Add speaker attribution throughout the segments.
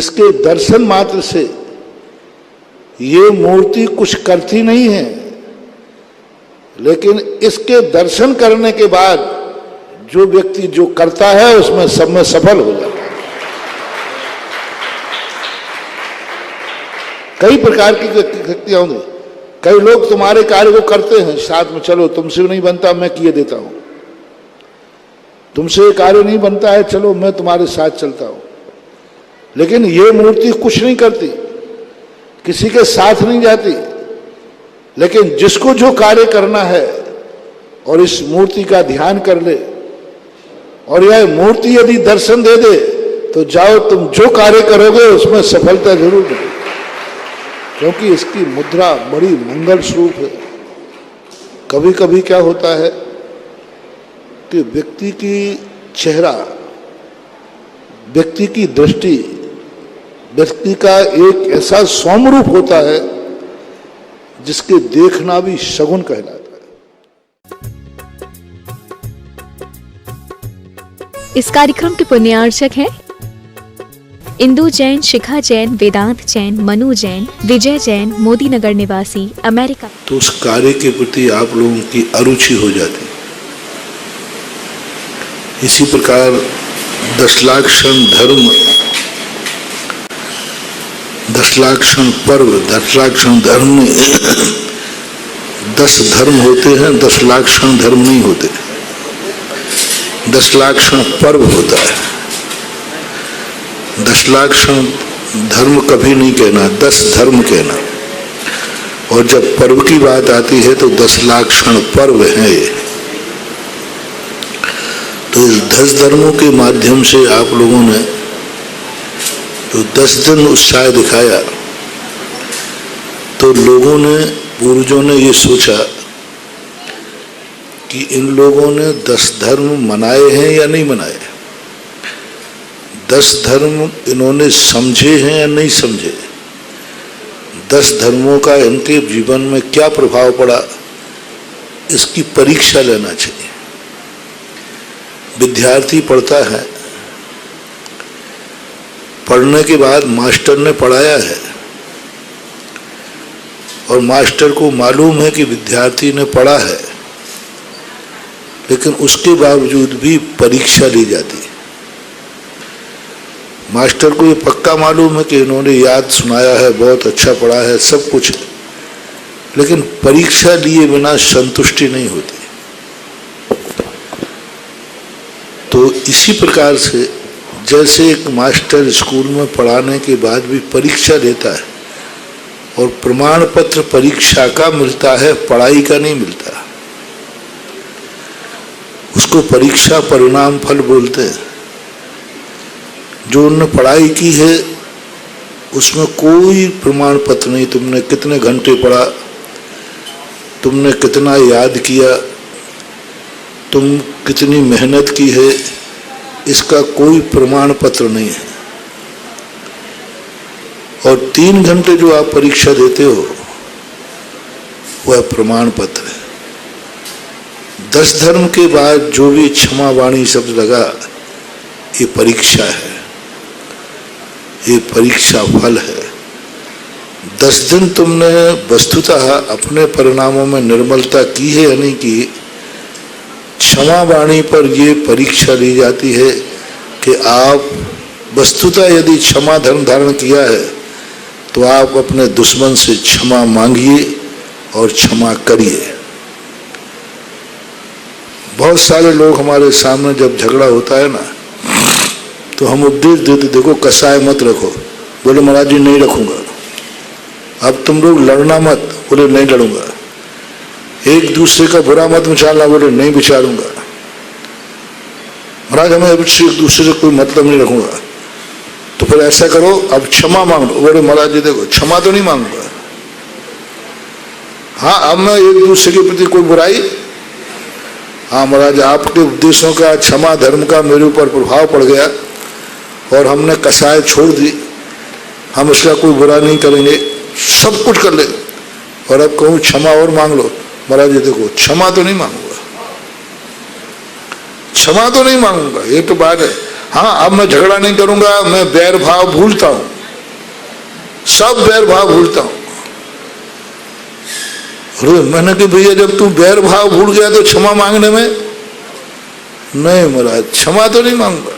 Speaker 1: इसके दर्शन मात्र से ये मूर्ति कुछ करती नहीं है, लेकिन इसके दर्शन करने के बाद जो व्यक्ति जो करता है उसमें सब में सफल हो जाता है। कई प्रकार की शक्तियां होंगी। कई लोग तुम्हारे कार्य को करते हैं साथ में, चलो तुमसे नहीं बनता मैं किए देता हूं, तुमसे कार्य नहीं बनता है चलो मैं तुम्हारे साथ चलता हूं। लेकिन ये मूर्ति कुछ नहीं करती, किसी के साथ नहीं जाती, लेकिन जिसको जो कार्य करना है और इस मूर्ति का ध्यान कर ले और यह मूर्ति यदि दर्शन दे दे तो जाओ तुम जो कार्य करोगे उसमें सफलता जरूर मिलेगी, क्योंकि इसकी मुद्रा बड़ी मंगल स्वरूप है। कभी कभी क्या होता है कि व्यक्ति की चेहरा, व्यक्ति की दृष्टि, व्यक्ति का एक ऐसा सौम्य रूप होता है जिसके देखना भी शगुन कहलाता है।
Speaker 2: इस कार्यक्रम के पुण्यार्चक हैं इंदु जैन, शिखा जैन, वेदांत जैन, मनु जैन, विजय जैन, मोदी नगर निवासी, अमेरिका।
Speaker 1: तो उस कार्य के प्रति आप लोगों की अरुचि हो जाती। इसी प्रकार 10 लाख क्षण धर्म, 10 लाख क्षण पर्व, 10 लाख क्षण धर्म में 10 धर्म होते हैं, 10 लाख क्षण धर्म नहीं होते। 10 लाख क्षण पर्व होता है। 10 लाख क्षण धर्म कभी नहीं कहना, 10 धर्म कहना। और जब पर्व की बात आती है तो 10 लाख क्षण पर्व है ये। तो इस 10 धर्मों के माध्यम से आप लोगों ने जो 10 दिन उत्साह दिखाया, तो लोगों ने, पूर्वजों ने ये सोचा कि इन लोगों ने 10 धर्म मनाए हैं या नहीं मनाए, 10 धर्म इन्होंने समझे हैं या नहीं समझे, 10 धर्मों का इनके जीवन में क्या प्रभाव पड़ा, इसकी परीक्षा लेना चाहिए। विद्यार्थी पढ़ता है, पढ़ने के बाद मास्टर ने पढ़ाया है और मास्टर को मालूम है कि विद्यार्थी ने पढ़ा है, लेकिन उसके बावजूद भी परीक्षा ली जाती है। मास्टर को ये पक्का मालूम है कि इन्होंने याद सुनाया है, बहुत अच्छा पढ़ा है, सब कुछ है, लेकिन परीक्षा लिए बिना संतुष्टि नहीं होती। तो इसी प्रकार से जैसे एक मास्टर स्कूल में पढ़ाने के बाद भी परीक्षा लेता है और प्रमाण पत्र परीक्षा का मिलता है, पढ़ाई का नहीं मिलता, उसको परीक्षा परिणाम फल बोलते हैं। जो उन्होंने पढ़ाई की है उसमें कोई प्रमाण पत्र नहीं, तुमने कितने घंटे पढ़ा, तुमने कितना याद किया, तुम कितनी मेहनत की है, इसका कोई प्रमाण पत्र नहीं है। और 3 घंटे जो आप परीक्षा देते हो वह प्रमाण पत्र है। 10 धर्म के बाद जो भी क्षमा वाणी शब्द लगा, ये परीक्षा है, ये परीक्षा फल है। 10 दिन तुमने वस्तुतः अपने परिणामों में निर्मलता की है या नहीं की, क्षमा वाणी पर ये परीक्षा ली जाती है कि आप वस्तुतः यदि क्षमा धर्म धारण किया है तो आप अपने दुश्मन से क्षमा मांगिए और क्षमा करिए। बहुत सारे लोग हमारे सामने जब झगड़ा होता है ना, तो हम उपदेश देते, देखो कसाय मत रखो, बोले महाराज जी नहीं रखूंगा। अब तुम लोग लड़ना मत, बोले नहीं लड़ूंगा। एक दूसरे का बुरा मत विचारना, बोले नहीं विचारूंगा। महाराज हमें अब से एक दूसरे से कोई मतलब नहीं रखूंगा। तो फिर ऐसा करो, अब क्षमा मांग लो। बोले महाराज जी देखो क्षमा तो नहीं मांगूंगा, हाँ अब मैं एक दूसरे के प्रति कोई बुराई, हाँ महाराज आपके उपदेशों का, क्षमा धर्म का मेरे ऊपर प्रभाव पड़ गया और हमने कसाय छोड़ दी, हम इसका कोई बुरा नहीं करेंगे, सब कुछ कर ले, और अब कहूँ क्षमा और मांग लो। महाराज जी देखो क्षमा तो नहीं मांगूंगा, क्षमा तो नहीं मांगूंगा, ये तो बात है। हाँ अब मैं झगड़ा नहीं करूंगा, मैं बैर भाव भूलता हूं, सब बैर भाव भूलता हूं। अरे मैंने कि भैया जब तू बैर भाव भूल गया तो क्षमा मांगने में, नहीं महाराज क्षमा तो नहीं मांगूंगा।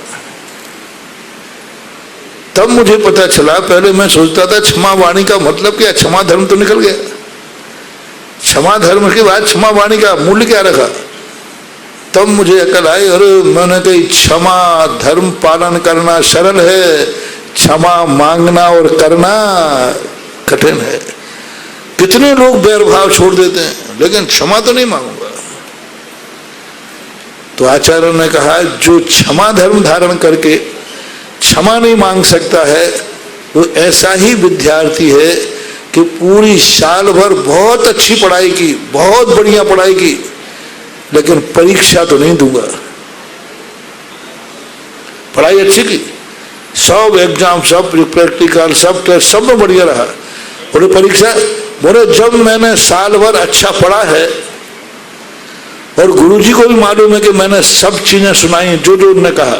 Speaker 1: तब मुझे पता चला, पहले मैं सोचता था क्षमा वाणी का मतलब क्या, क्षमा धर्म तो निकल गया, क्षमा धर्म के बाद क्षमा वाणी का मूल्य क्या रखा। तब मुझे अकल आई, अरे मैंने कही क्षमा धर्म पालन करना सरल है, क्षमा मांगना और करना कठिन है। कितने लोग बैर भाव छोड़ देते हैं, लेकिन क्षमा तो नहीं मांगूंगा। तो आचार्य ने कहा जो क्षमा धर्म धारण करके क्षमा नहीं मांग सकता है, वो ऐसा ही विद्यार्थी है कि पूरी साल भर बहुत अच्छी पढ़ाई की, बहुत बढ़िया पढ़ाई की, लेकिन परीक्षा तो नहीं दूंगा। पढ़ाई अच्छी की, सब एग्जाम, सब प्रैक्टिकल, सब टेस्ट, सब में बढ़िया रहा, बोले परीक्षा, बोले जब मैंने साल भर अच्छा पढ़ा है और गुरुजी को भी मालूम है कि मैंने सब चीजें सुनाई जो जो उन्होंने कहा,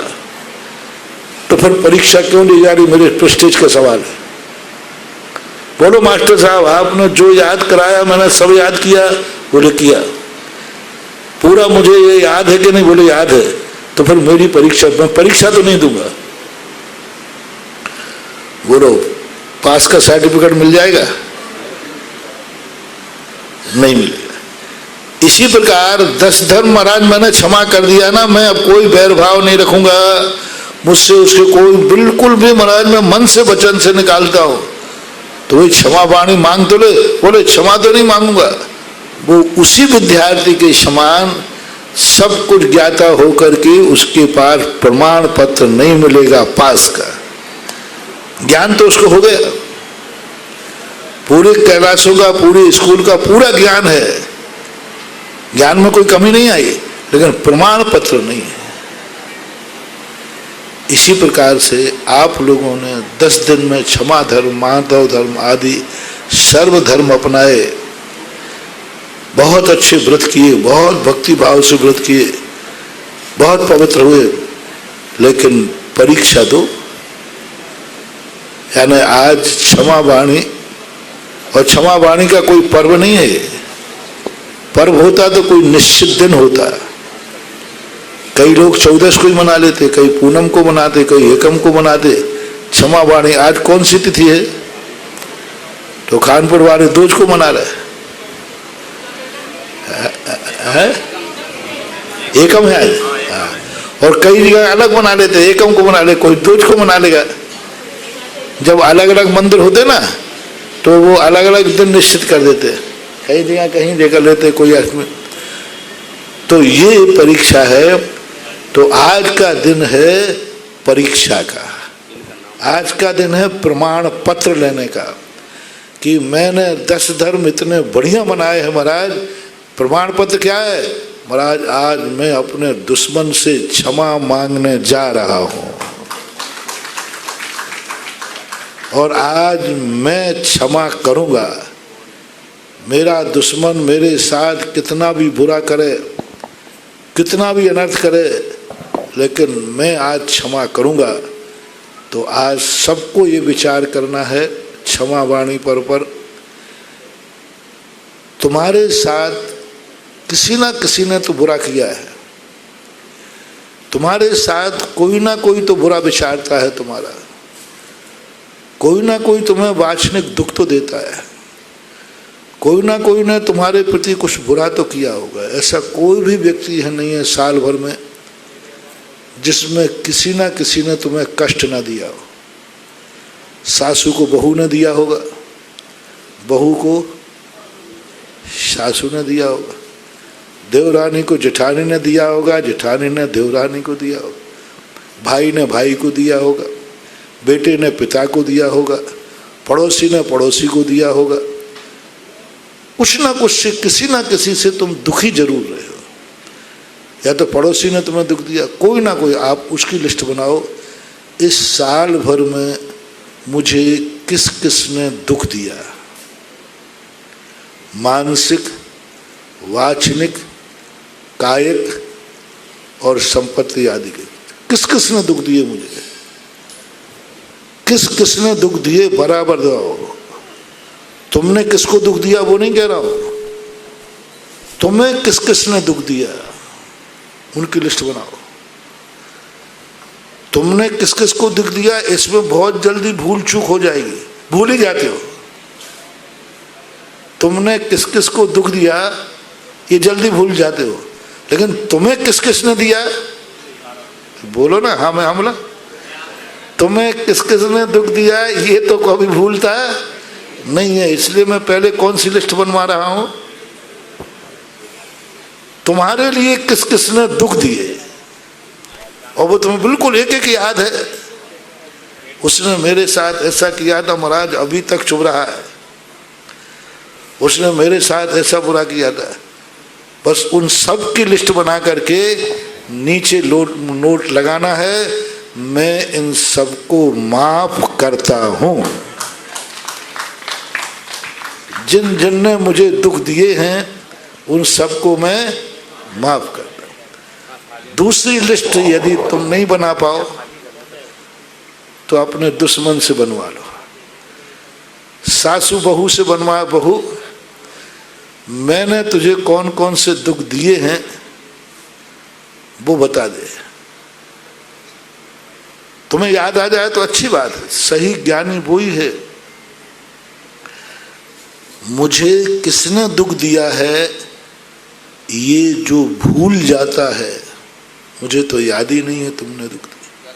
Speaker 1: तो फिर परीक्षा क्यों ली जा रही, मेरे प्रेस्टीज का सवाल है। बोलो मास्टर साहब आपने जो याद कराया मैंने सब याद किया, बोले किया, पूरा मुझे ये याद है कि नहीं, बोले याद है, तो फिर मेरी परीक्षा, मैं परीक्षा तो नहीं दूंगा। बोलो पास का सर्टिफिकेट मिल जाएगा, नहीं मिलेगा। इसी प्रकार 10 धर्म महाराज मैंने क्षमा कर दिया ना, मैं अब कोई बैर भाव नहीं रखूंगा, मुझसे उसके कोई बिल्कुल भी महाराज मैं मन से वचन से निकालता हूं, तो वही क्षमा वाणी मांग तो ले, बोले क्षमा तो नहीं मांगूंगा। वो उसी विद्यार्थी के समान सब कुछ ज्ञाता होकर के उसके पास प्रमाण पत्र नहीं मिलेगा पास का, ज्ञान तो उसको हो गया, पूरे कैलाशों का, पूरे स्कूल का पूरा ज्ञान है, ज्ञान में कोई कमी नहीं आई, लेकिन प्रमाण पत्र नहीं है। इसी प्रकार से आप लोगों ने 10 दिन में क्षमा धर्म, माधव धर्म आदि सर्व धर्म अपनाए, बहुत अच्छे व्रत किए, बहुत भक्ति भाव से व्रत किए, बहुत पवित्र हुए, लेकिन परीक्षा दो, यानी आज क्षमा वाणी, और क्षमा वाणी का कोई पर्व नहीं है, पर्व होता तो कोई निश्चित दिन होता। कई लोग 14 को ही मना लेते, कई पूनम को मनाते, कई एकम को मनाते। क्षमा वाणी आज कौन सी तिथि है, तो कानपुर वाले 2 को मना रहे हैं, एकम है आज, और कई जगह अलग मना लेते, एकम को मना ले, कोई 2 को मना लेगा। जब अलग अलग मंदिर होते ना तो वो अलग अलग दिन निश्चित कर देते, कई जगह कहीं लेकर लेते, कोई अष्टमी। तो ये परीक्षा है, तो आज का दिन है परीक्षा का, आज का दिन है प्रमाण पत्र लेने का, कि मैंने 10 धर्म इतने बढ़िया मनाए हैं महाराज। प्रमाण पत्र क्या है महाराज, आज मैं अपने दुश्मन से क्षमा मांगने जा रहा हूं, और आज मैं क्षमा करूंगा। मेरा दुश्मन मेरे साथ कितना भी बुरा करे, कितना भी अनर्थ करे, लेकिन मैं आज क्षमा करूंगा। तो आज सबको ये विचार करना है क्षमा वाणी पर तुम्हारे साथ किसी ना किसी ने तो बुरा किया है, तुम्हारे साथ कोई ना कोई तो बुरा विचारता है तुम्हारा, कोई ना कोई तुम्हें वाचनिक दुख तो देता है, कोई ना कोई ने तुम्हारे प्रति कुछ बुरा तो किया होगा। ऐसा कोई भी व्यक्ति है नहीं है साल भर में जिसमें किसी ना किसी ने तुम्हें कष्ट ना दिया हो। सासू को बहू ने दिया होगा, बहू को सासू ने दिया होगा, देवरानी को जेठानी ने दिया होगा, जेठानी ने देवरानी को दिया होगा, भाई ने भाई को दिया होगा, बेटे ने पिता को दिया होगा, पड़ोसी ने पड़ोसी को दिया होगा। कुछ ना कुछ से किसी ना किसी से तुम दुखी जरूर रहे हो, या तो पड़ोसी ने तुम्हें दुख दिया, कोई ना कोई। आप उसकी लिस्ट बनाओ, इस साल भर में मुझे किस किस ने दुख दिया, मानसिक, वाचनिक, कायिक और संपत्ति आदि के, किस किस ने दुख दिए मुझे। किस किसने दुख दिए बराबर दो। तुमने किसको दुख दिया वो नहीं कह रहा हूं, तुम्हें किस किसने दुख दिया उनकी लिस्ट बनाओ। तुमने किस किस को दुख दिया इसमें बहुत जल्दी भूल चूक हो जाएगी, भूल ही जाते हो। तुमने किस किस को दुख दिया ये जल्दी भूल जाते हो, लेकिन तुम्हें किस किसने दिया बोलो ना। हाँ मैं हमला, तुम्हें किस किसने दुख दिया ये तो कभी भूलता नहीं है। इसलिए मैं पहले कौन सी लिस्ट बनवा रहा हूं, तुम्हारे लिए किस किसने दुख दिए और वो तुम्हें बिल्कुल एक एक याद है। उसने मेरे साथ ऐसा किया था महाराज, अभी तक चुभ रहा है। उसने मेरे साथ ऐसा बुरा किया था। बस उन सब की लिस्ट बना करके नीचे नोट लगाना है, मैं इन सबको माफ करता हूं। जिन जिन ने मुझे दुख दिए हैं उन सबको मैं माफ करता हूं। दूसरी लिस्ट यदि तुम नहीं बना पाओ तो अपने दुश्मन से बनवा लो। सासू बहू से बनवा, बहू मैंने तुझे कौन कौन से दुख दिए हैं वो बता दे। तुम्हें याद आ जाए तो अच्छी बात है, सही ज्ञानी वो ही है। मुझे किसने दुख दिया है ये जो भूल जाता है, मुझे तो याद ही नहीं है तुमने दुख दिया।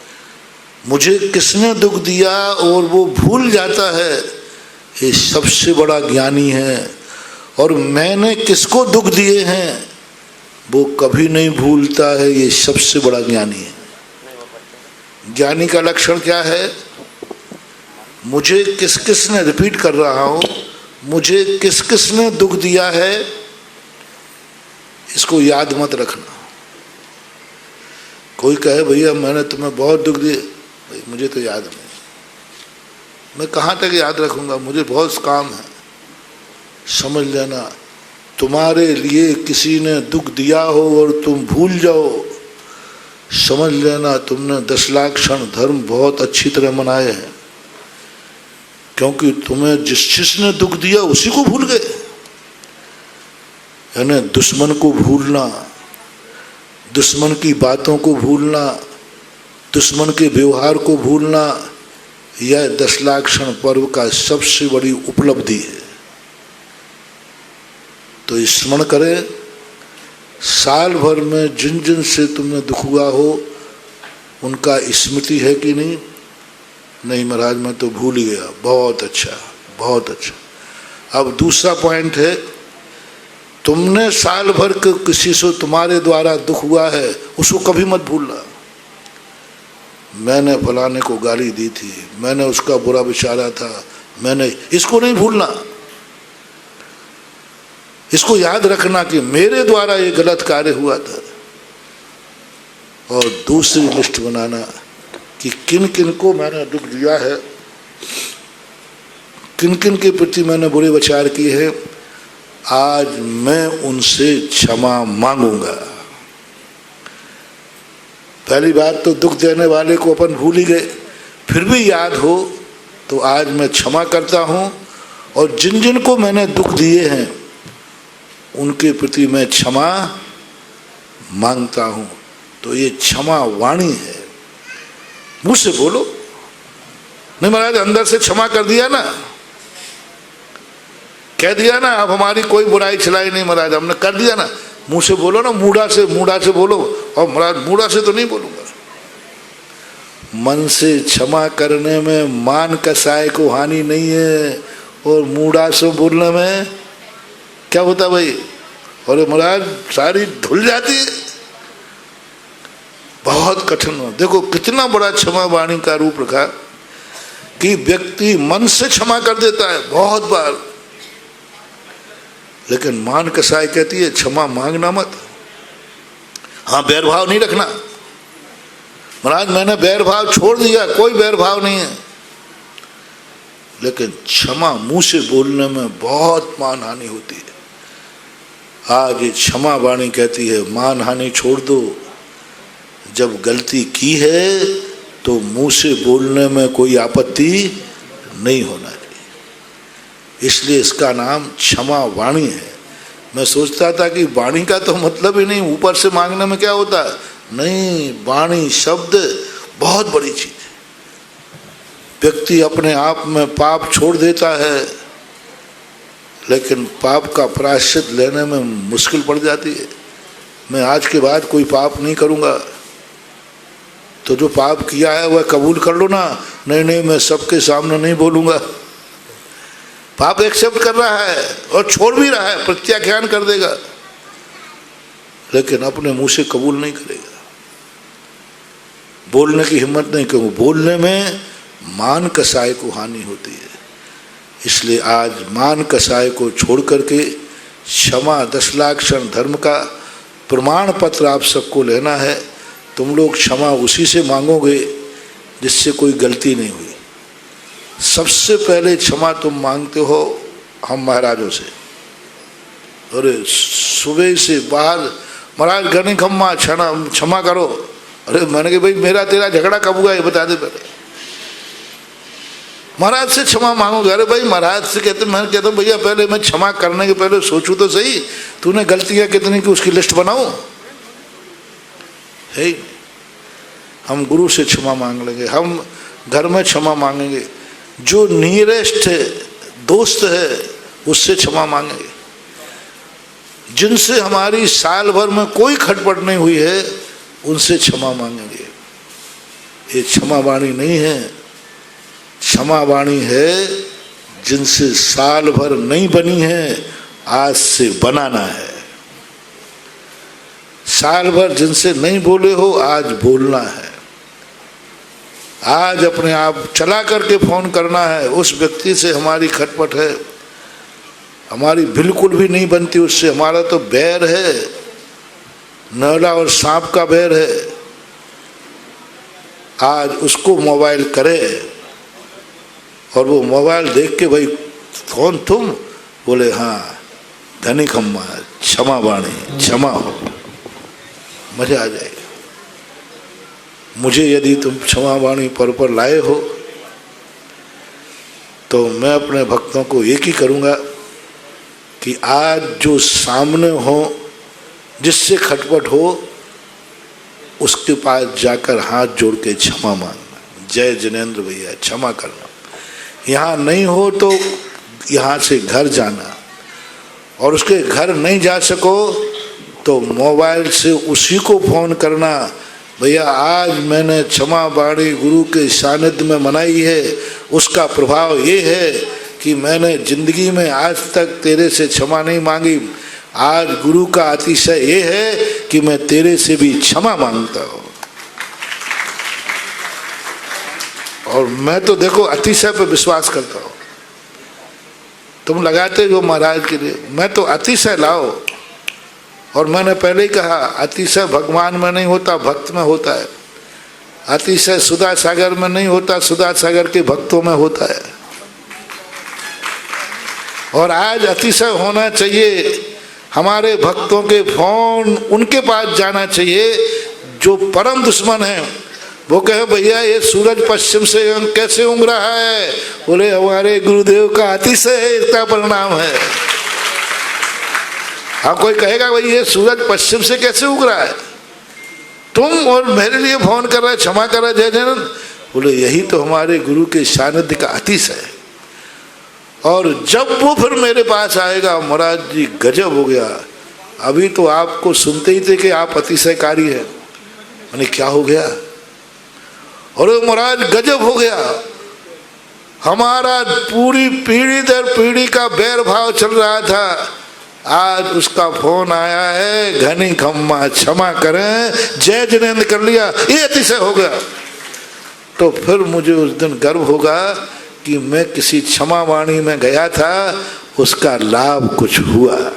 Speaker 1: मुझे किसने दुख दिया और वो भूल जाता है, ये सबसे बड़ा ज्ञानी है। और मैंने किसको दुख दिए हैं वो कभी नहीं भूलता है, ये सबसे बड़ा ज्ञानी है। ज्ञानी का लक्षण क्या है, मुझे किस किसने, रिपीट कर रहा हूं, मुझे किस किसने दुख दिया है इसको याद मत रखना। कोई कहे भैया मैंने तुम्हें बहुत दुख दिए, भाई मुझे तो याद नहीं, मैं कहाँ तक याद रखूंगा, मुझे बहुत काम है। समझ लेना, तुम्हारे लिए किसी ने दुख दिया हो और तुम भूल जाओ, समझ लेना तुमने 10 लाख क्षण धर्म बहुत अच्छी तरह मनाए हैं। क्योंकि तुम्हें जिसने दुख दिया उसी को भूल गए। यानी दुश्मन को भूलना, दुश्मन की बातों को भूलना, दुश्मन के व्यवहार को भूलना, यह 10 लाख क्षण पर्व का सबसे बड़ी उपलब्धि है। तो स्मरण करें, साल भर में जिन जिन से तुमने दुख हुआ हो उनका स्मृति है कि नहीं? नहीं महाराज मैं तो भूल ही गया। बहुत अच्छा, बहुत अच्छा। अब दूसरा पॉइंट है, तुमने साल भर के किसी से तुम्हारे द्वारा दुख हुआ है उसको कभी मत भूलना। मैंने फलाने को गाली दी थी, मैंने उसका बुरा विचारा था, मैंने, इसको नहीं भूलना। इसको याद रखना कि मेरे द्वारा ये गलत कार्य हुआ था। और दूसरी लिस्ट बनाना कि किन किन को मैंने दुख दिया है, किन किन के प्रति मैंने बुरे विचार किए हैं, आज मैं उनसे क्षमा मांगूंगा। पहली बात तो दुख देने वाले को अपन भूल ही गए, फिर भी याद हो तो आज मैं क्षमा करता हूं। और जिन जिन को मैंने दुख दिए हैं उनके प्रति मैं क्षमा मांगता हूं। तो ये क्षमा वाणी है, मुंह से बोलो। नहीं महाराज अंदर से क्षमा कर दिया ना, कह दिया ना, अब हमारी कोई बुराई खिलाई नहीं महाराज, हमने कर दिया ना, मुंह से बोलो ना, मूढ़ा से बोलो। और महाराज मूढ़ा से तो नहीं बोलूंगा। मन से क्षमा करने में मान कसाय को हानि नहीं है, और मूढ़ा से बोलने में क्या होता भाई? और महाराज सारी धुल जाती है, बहुत कठिन हो। देखो कितना बड़ा क्षमा वाणी का रूप रखा कि व्यक्ति मन से क्षमा कर देता है बहुत बार, लेकिन मान कसाई कहती है क्षमा मांगना मत। हाँ बैर भाव नहीं रखना। महाराज मैंने बैर भाव छोड़ दिया, कोई बैर भाव नहीं है, लेकिन क्षमा मुंह से बोलने में बहुत मान हानि होती है। आज ये क्षमा वाणी कहती है मान हानि छोड़ दो। जब गलती की है तो मुंह से बोलने में कोई आपत्ति नहीं होना चाहिए। इसलिए इसका नाम क्षमा वाणी है। मैं सोचता था कि वाणी का तो मतलब ही नहीं, ऊपर से मांगने में क्या होता है। नहीं, वाणी शब्द बहुत बड़ी चीज है। व्यक्ति अपने आप में पाप छोड़ देता है, लेकिन पाप का प्रायश्चित लेने में मुश्किल पड़ जाती है। मैं आज के बाद कोई पाप नहीं करूंगा, तो जो पाप किया है वह कबूल कर लो ना। नहीं नहीं, मैं सबके सामने नहीं बोलूंगा। पाप एक्सेप्ट कर रहा है और छोड़ भी रहा है, प्रत्याख्यान कर देगा, लेकिन अपने मुंह से कबूल नहीं करेगा। बोलने की हिम्मत नहीं, क्योंकि बोलने में मान कसाय को हानि होती है। इसलिए आज मान कसाय को छोड़ करके क्षमा 10 लाख क्षण धर्म का प्रमाण पत्र आप सबको लेना है। तुम लोग क्षमा उसी से मांगोगे जिससे कोई गलती नहीं हुई। सबसे पहले क्षमा तुम मांगते हो हम महाराजों से। अरे सुबह से बाहर, महाराज गणी खम्मा क्षमा करो। अरे मैंने कहा भाई मेरा तेरा झगड़ा कब हुआ ये बता दे पहले। महाराज से क्षमा मांगोगे। अरे भाई महाराज से कहते, मैं कहता हूँ भैया पहले मैं क्षमा करने के पहले सोचूं तो सही, तूने गलतियां कितनी की उसकी लिस्ट बनाऊं। है हम गुरु से क्षमा मांग लेंगे, हम घर में क्षमा मांगेंगे, जो नियरेस्ट दोस्त है उससे क्षमा मांगेंगे, जिनसे हमारी साल भर में कोई खटपट नहीं हुई है उनसे क्षमा मांगेंगे। ये क्षमा वाणी नहीं है, क्षमा वाणी है जिनसे साल भर नहीं बनी है, आज से बनाना है। साल भर जिनसे नहीं बोले हो, आज बोलना है। आज अपने आप चला करके फोन करना है। उस व्यक्ति से हमारी खटपट है, हमारी बिल्कुल भी नहीं बनती उससे, हमारा तो बैर है, नौला और सांप का बैर है। आज उसको मोबाइल करे और वो मोबाइल देख के, भाई कौन तुम? बोले हाँ धनी खम्मा क्षमा वाणी, क्षमा हो, मजा आ जाएगा। मुझे यदि तुम क्षमा वाणी पर लाए हो तो मैं अपने भक्तों को एक ही करूँगा कि आज जो सामने हो, जिससे खटपट हो, उसके पास जाकर हाथ जोड़ के क्षमा मांगना। जय जिनेंद्र भैया क्षमा करना। यहाँ नहीं हो तो यहाँ से घर जाना, और उसके घर नहीं जा सको तो मोबाइल से उसी को फोन करना, भैया आज मैंने क्षमा वाणी गुरु के सानिध्य में मनाई है, उसका प्रभाव ये है कि मैंने जिंदगी में आज तक तेरे से क्षमा नहीं मांगी। आज गुरु का अतिशय ये है कि मैं तेरे से भी क्षमा मांगता हूँ। और मैं तो देखो अतिशय पे विश्वास करता हूँ। तुम लगाते हो महाराज के लिए, मैं तो अतिशय लाओ। और मैंने पहले ही कहा, अतिशय भगवान में नहीं होता, भक्त में होता है। अतिशय सुधा सागर में नहीं होता, सुधा सागर के भक्तों में होता है। और आज अतिशय होना चाहिए। हमारे भक्तों के फोन उनके पास जाना चाहिए जो परम दुश्मन है। वो कहे भैया ये सूरज पश्चिम से कैसे उग रहा है? बोले हमारे गुरुदेव का अतिशय इसका परिणाम है। हाँ, कोई कहेगा भाई ये सूरज पश्चिम से कैसे उग रहा है? तुम और मेरे लिए फोन कर रहे, क्षमा कर रहे, जय जयनंद। बोले यही तो हमारे गुरु के सानिध्य का अतिशय है। और जब वो फिर मेरे पास आएगा, महाराज जी गजब हो गया, अभी तो आपको सुनते ही थे कि आप अतिशयकारी हैं। मैंने क्या हो गया? और महाराज गजब हो गया, हमारा पूरी पीढ़ी दर पीढ़ी का बैर भाव चल रहा था, आज उसका फोन आया है, घनी खम्मा क्षमा करें, जय जिनेंद्र कर लिया, ये अतिशय हो गया। तो फिर मुझे उस दिन गर्व होगा कि मैं किसी क्षमा वाणी में गया था, उसका लाभ कुछ हुआ।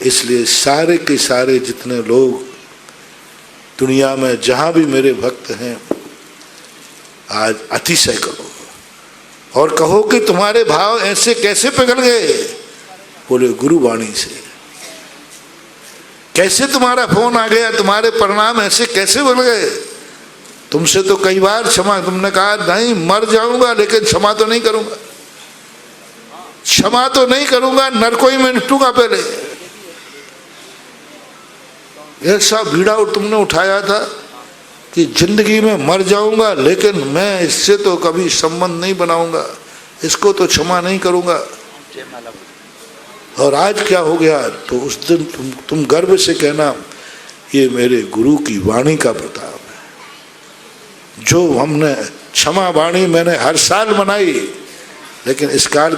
Speaker 1: इसलिए सारे के सारे जितने लोग दुनिया में जहां भी मेरे भक्त हैं, आज अतिशय करो और कहो कि तुम्हारे भाव ऐसे कैसे पिघल गए? बोले गुरुवाणी से। कैसे तुम्हारा फोन आ गया, तुम्हारे परिणाम ऐसे कैसे बन गए? तुमसे तो कई बार क्षमा, तुमने कहा नहीं मर जाऊंगा लेकिन क्षमा तो नहीं करूंगा, क्षमा तो नहीं करूंगा, नरकों ही में निपटूंगा पहले। ऐसा बीड़ा तुमने उठाया था कि जिंदगी में मर जाऊंगा लेकिन मैं इससे तो कभी संबंध नहीं बनाऊंगा, इसको तो क्षमा नहीं करूंगा। और आज क्या हो गया? तो उस दिन तुम गर्व से कहना ये मेरे गुरु की वाणी का प्रताप है। जो हमने क्षमा वाणी मैंने हर साल मनाई, लेकिन इस बार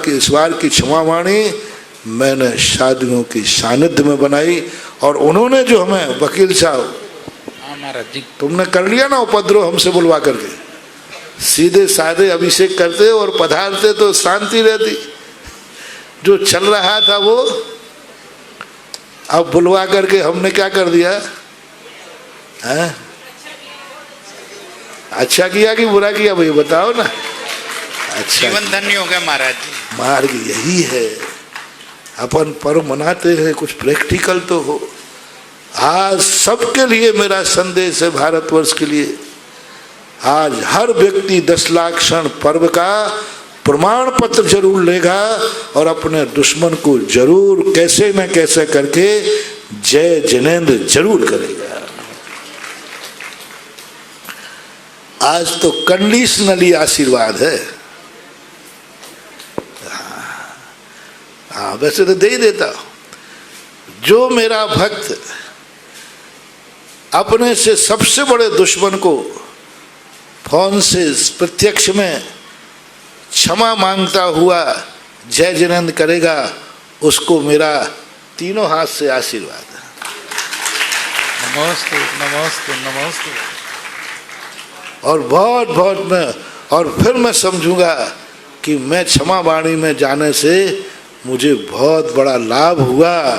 Speaker 1: की क्षमा वाणी मैंने शादियों की सानिध्य में बनाई। और उन्होंने जो हमें वकील साहब, तुमने कर लिया ना उपद्रव हमसे बुलवा करके, सीधे साधे अभिषेक करते और पधारते तो शांति रहती। जो चल रहा था वो अब बुलवा करके हमने क्या कर दिया है? अच्छा किया कि बुरा किया भाई बताओ ना। अच्छा
Speaker 3: जीवन धन्य हो गया महाराज जी।
Speaker 1: मार्ग यही है, अपन पर्व मनाते हैं, कुछ प्रैक्टिकल तो हो। आज सबके लिए मेरा संदेश है, भारतवर्ष के लिए, आज हर व्यक्ति 10 लाख क्षण पर्व का प्रमाण पत्र जरूर लेगा और अपने दुश्मन को जरूर कैसे न कैसे करके जय जिनेंद्र जरूर करेगा। आज तो कंडीशनली आशीर्वाद है। हाँ वैसे तो दे ही देता। जो मेरा भक्त अपने से सबसे बड़े दुश्मन को फोन से प्रत्यक्ष में क्षमा मांगता हुआ जय जिनेंद्र करेगा, उसको मेरा तीनों हाथ से आशीर्वाद है।
Speaker 3: नमस्ते नमस्ते नमस्ते।
Speaker 1: और बहुत बहुत फिर मैं समझूंगा कि मैं क्षमा वाणी में जाने से मुझे बहुत बड़ा लाभ हुआ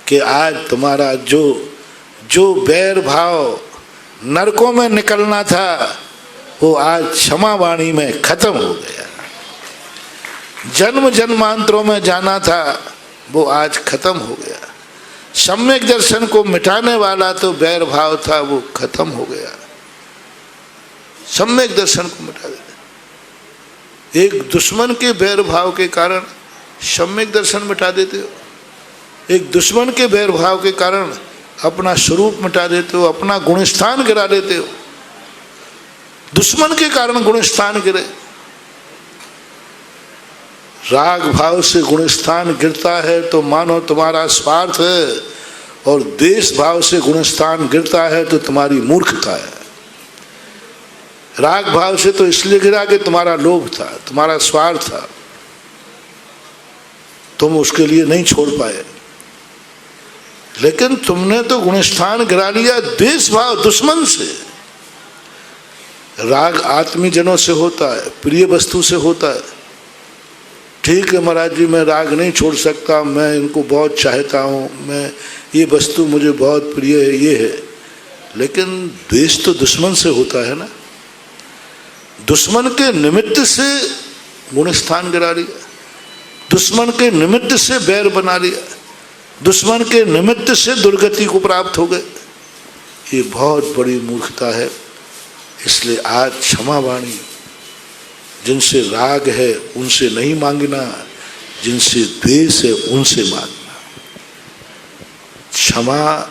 Speaker 1: कि आज तुम्हारा जो बैर भाव नरकों में निकलना था वो आज क्षमा वाणी में खत्म हो गया। जन्म जन्मांतरों में जाना था वो आज खत्म हो गया। सम्यक दर्शन को मिटाने वाला तो बैर भाव था वो खत्म हो गया। सम्यक दर्शन को मिटा देते। एक दुश्मन के बैर भाव के कारण सम्यक दर्शन मिटा देते हो, एक दुश्मन के बैर भाव के कारण अपना स्वरूप मिटा देते हो, अपना गुणस्थान गिरा देते हो। दुश्मन के कारण गुणस्थान गिरे। राग भाव से गुणस्थान गिरता है तो मानो तुम्हारा स्वार्थ है, और द्वेष भाव से गुणस्थान गिरता है तो तुम्हारी मूर्खता है। राग भाव से तो इसलिए गिरा कि तुम्हारा लोभ था, तुम्हारा स्वार्थ था, तुम उसके लिए नहीं छोड़ पाए। लेकिन तुमने तो गुणस्थान गिरा लिया द्वेष भाव दुश्मन से। राग आत्मीजनों से होता है, प्रिय वस्तु से होता है। ठीक है महाराज जी, मैं राग नहीं छोड़ सकता, मैं इनको बहुत चाहता हूँ, मैं ये वस्तु मुझे बहुत प्रिय है, ये है। लेकिन द्वेष तो दुश्मन से होता है ना। दुश्मन के निमित्त से गुणस्थान गिरा लिया, दुश्मन के निमित्त से बैर बना लिया, दुश्मन के निमित्त से दुर्गति को प्राप्त हो गए। ये बहुत बड़ी मूर्खता है। इसलिए आज क्षमा वाणी, जिनसे राग है उनसे नहीं मांगना, जिनसे द्वेष है उनसे मांगना। क्षमा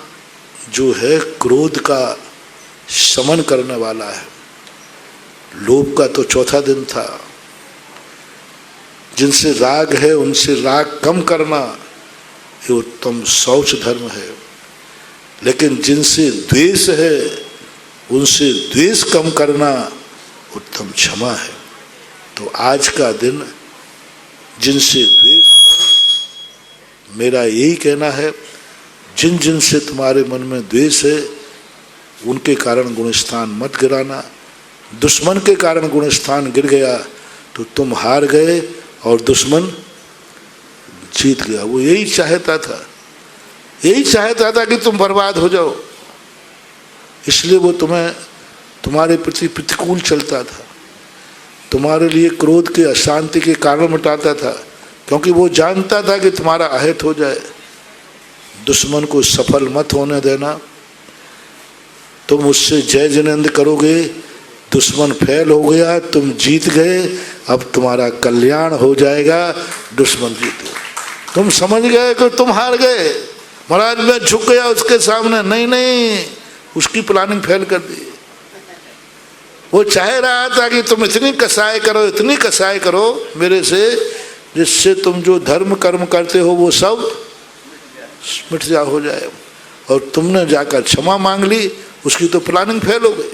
Speaker 1: जो है क्रोध का शमन करने वाला है। लोभ का तो चौथा दिन था। जिनसे राग है उनसे राग कम करना ये उत्तम शौच धर्म है। लेकिन जिनसे द्वेष है उनसे द्वेष कम करना उत्तम क्षमा है। तो आज का दिन जिनसे द्वेष है, मेरा यही कहना है, जिन जिन से तुम्हारे मन में द्वेष है उनके कारण गुणस्थान मत गिराना। दुश्मन के कारण गुणस्थान गिर गया तो तुम हार गए और दुश्मन जीत गया। वो यही चाहता था, यही चाहता था कि तुम बर्बाद हो जाओ। इसलिए वो तुम्हारे प्रति प्रतिकूल चलता था, तुम्हारे लिए क्रोध के अशांति के कारण मिटाता था, क्योंकि वो जानता था कि तुम्हारा अहित हो जाए। दुश्मन को सफल मत होने देना। तुम उससे जय जिनेंद्र करोगे दुश्मन फेल हो गया, तुम जीत गए, अब तुम्हारा कल्याण हो जाएगा, दुश्मन जीत गया। तुम समझ गए कि तुम हार गए, महाराज मैं झुक गया उसके सामने, नहीं नहीं, उसकी प्लानिंग फेल कर दी। वो चाह रहा था कि तुम इतनी कसाई करो, इतनी कसाई करो मेरे से, जिससे तुम जो धर्म कर्म करते हो वो सब मिट जा हो जाए, और तुमने जाकर क्षमा मांग ली, उसकी तो प्लानिंग फेल हो गई।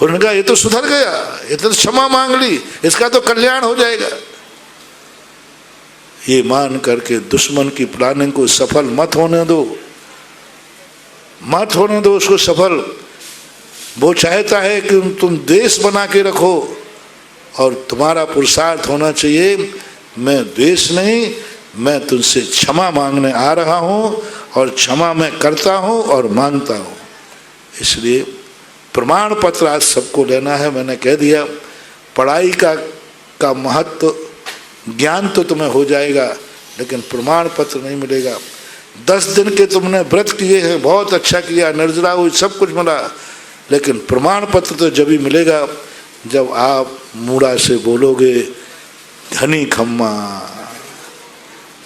Speaker 1: उन्होंने कहा ये तो सुधर गया, ये तो क्षमा मांग ली, इसका तो कल्याण हो जाएगा। ये मान करके दुश्मन की प्लानिंग को सफल मत होने दो, मत होने दो उसको सफल। वो चाहता है कि तुम देश बना के रखो, और तुम्हारा पुरुषार्थ होना चाहिए मैं द्वेष नहीं, मैं तुमसे क्षमा मांगने आ रहा हूँ, और क्षमा मैं करता हूँ और मांगता हूँ। इसलिए प्रमाण पत्र आज सबको लेना है। मैंने कह दिया पढ़ाई का महत्व, ज्ञान तो तुम्हें हो जाएगा, लेकिन प्रमाण पत्र नहीं मिलेगा। 10 दिन के तुमने व्रत किए हैं, बहुत अच्छा किया, निर्जला हुई, सब कुछ मिला, लेकिन प्रमाण पत्र तो जब ही मिलेगा जब आप मूड़ा से बोलोगे धनी खम्मा,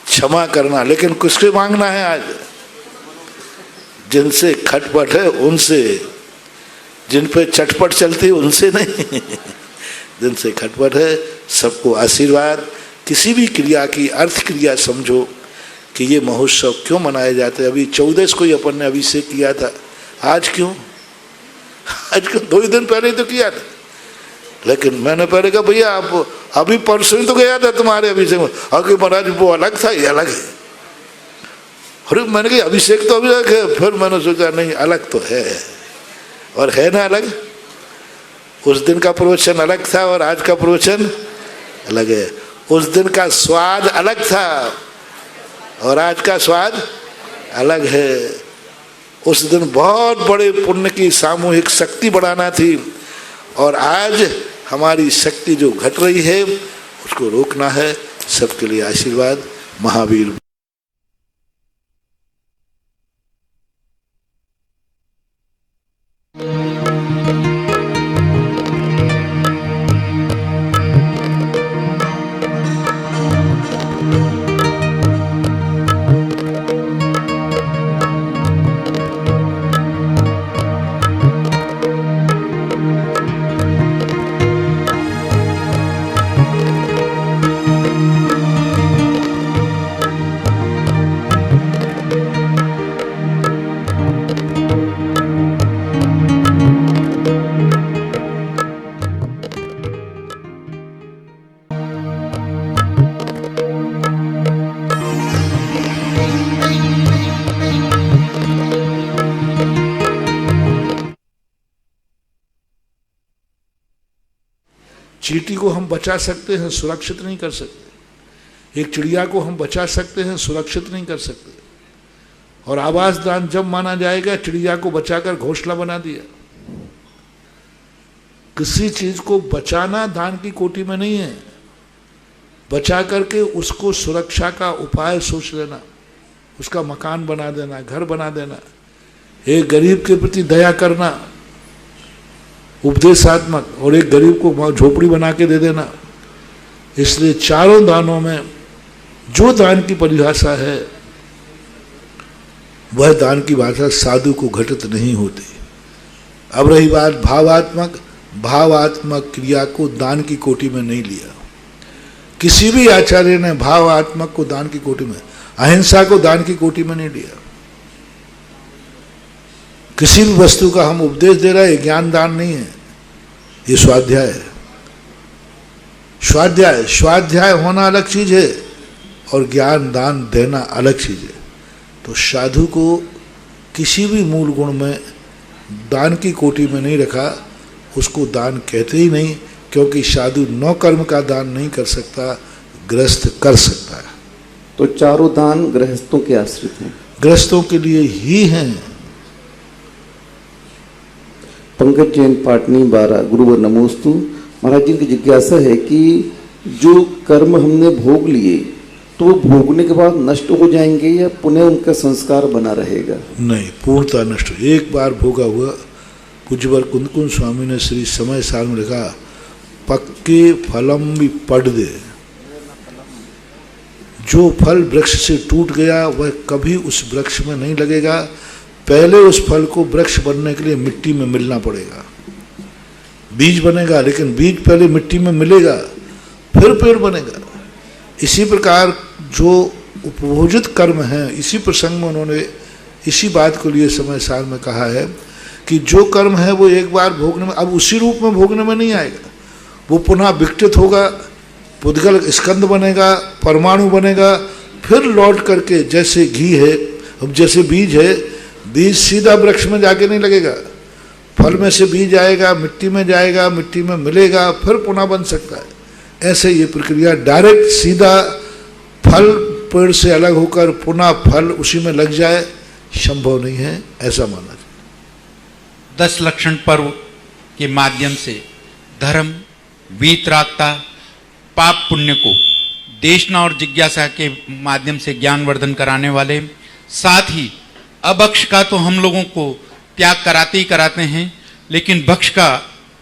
Speaker 1: क्षमा करना। लेकिन किससे मांगना है आज? जिनसे खटपट है उनसे, जिन पे चटपट चलती है उनसे नहीं जिनसे खटपट है सबको आशीर्वाद। किसी भी क्रिया की अर्थ क्रिया समझो कि ये महोत्सव क्यों मनाए जाते हैं। अभी 14 को ही अपन ने अभिषेक किया था, आज क्यों? आज क्यों? 2 दिन पहले तो किया था, लेकिन मैंने पहले कहा भैया आप अभी परसों ही तो गया था तुम्हारे अभिषेक में, और कि महाराज वो अलग था, ये अलग है। अरे मैंने कहा अभिषेक तो अभी अलग है, फिर मैंने सोचा नहीं अलग तो है, और है ना अलग। उस दिन का प्रवचन अलग था और आज का प्रवचन अलग है। उस दिन का स्वाद अलग था और आज का स्वाद अलग है। उस दिन बहुत बड़े पुण्य की सामूहिक शक्ति बढ़ाना थी, और आज हमारी शक्ति जो घट रही है उसको रोकना है। सबके लिए आशीर्वाद। महावीर। चींटी को हम बचा सकते हैं, सुरक्षित नहीं कर सकते। एक चिड़िया को हम बचा सकते हैं, सुरक्षित नहीं कर सकते। और आवास दान जब माना जाएगा, चिड़िया को बचाकर घोंसला बना दिया। किसी चीज को बचाना दान की कोटि में नहीं है, बचा करके उसको सुरक्षा का उपाय सोच लेना, उसका मकान बना देना, घर बना देना, एक गरीब के प्रति दया करना उपदेशात्मक, और एक गरीब को झोपड़ी बना के दे देना। इसलिए चारों दानों में जो दान की परिभाषा है वह दान की भाषा साधु को घटित नहीं होती। अब रही बात भावात्मक, भावात्मक क्रिया को दान की कोटि में नहीं लिया। किसी भी आचार्य ने भावात्मक को दान की कोटि में, अहिंसा को दान की कोटि में नहीं लिया। किसी भी वस्तु का हम उपदेश दे रहे हैं, ज्ञान दान नहीं है, ये स्वाध्याय है। स्वाध्याय होना अलग चीज है और ज्ञान दान देना अलग चीज है। तो साधु को किसी भी मूल गुण में दान की कोटि में नहीं रखा, उसको दान कहते ही नहीं, क्योंकि साधु 9 कर्म का दान नहीं कर सकता, गृहस्थ कर सकता है।
Speaker 4: तो चारों दान गृहस्थों के आश्रित हैं,
Speaker 1: गृहस्थों के लिए ही हैं।
Speaker 4: पंकज जैन पाटनी 12 गुरुवर नमोस्तु। महाराज जी की जिज्ञासा है कि जो कर्म हमने भोग लिए तो वो भोगने के बाद नष्ट हो जाएंगे या पुनः उनका संस्कार बना रहेगा?
Speaker 1: नहीं, पूर्णतः नष्ट। एक बार भोगा हुआ पूज्यवर कुंदकुंज स्वामी ने श्री समय सार में लिखा, पक्के फलम भी पड़ दे। जो फल वृक्ष से टूट गया वह कभी उस वृक्ष में नहीं लगेगा, पहले उस फल को वृक्ष बनने के लिए मिट्टी में मिलना पड़ेगा। बीज बनेगा लेकिन बीज पहले मिट्टी में मिलेगा फिर पेड़ बनेगा। इसी प्रकार जो उपभोजित कर्म है, इसी प्रसंग में उन्होंने इसी बात को लिए समय सार में कहा है कि जो कर्म है वो एक बार भोगने में, अब उसी रूप में भोगने में नहीं आएगा, वो पुनः विकटित होगा, पुद्गल स्कंद बनेगा, परमाणु बनेगा, फिर लौट करके जैसे घी है, अब जैसे बीज है, बीज सीधा वृक्ष में जाके नहीं लगेगा, फल में से बीज आएगा, मिट्टी में जाएगा, मिट्टी में मिलेगा, फिर पुनः बन सकता है। ऐसे ये प्रक्रिया डायरेक्ट सीधा फल पेड़ से अलग होकर पुनः फल उसी में लग जाए संभव नहीं है, ऐसा माना जाए।
Speaker 3: 10 लक्षण पर्व के माध्यम से धर्म, वीतरागता, पाप पुण्य को देशना और जिज्ञासा के माध्यम से ज्ञानवर्धन कराने वाले, साथ ही अभक्ष का तो हम लोगों को त्याग कराते ही कराते हैं, लेकिन भक्ष का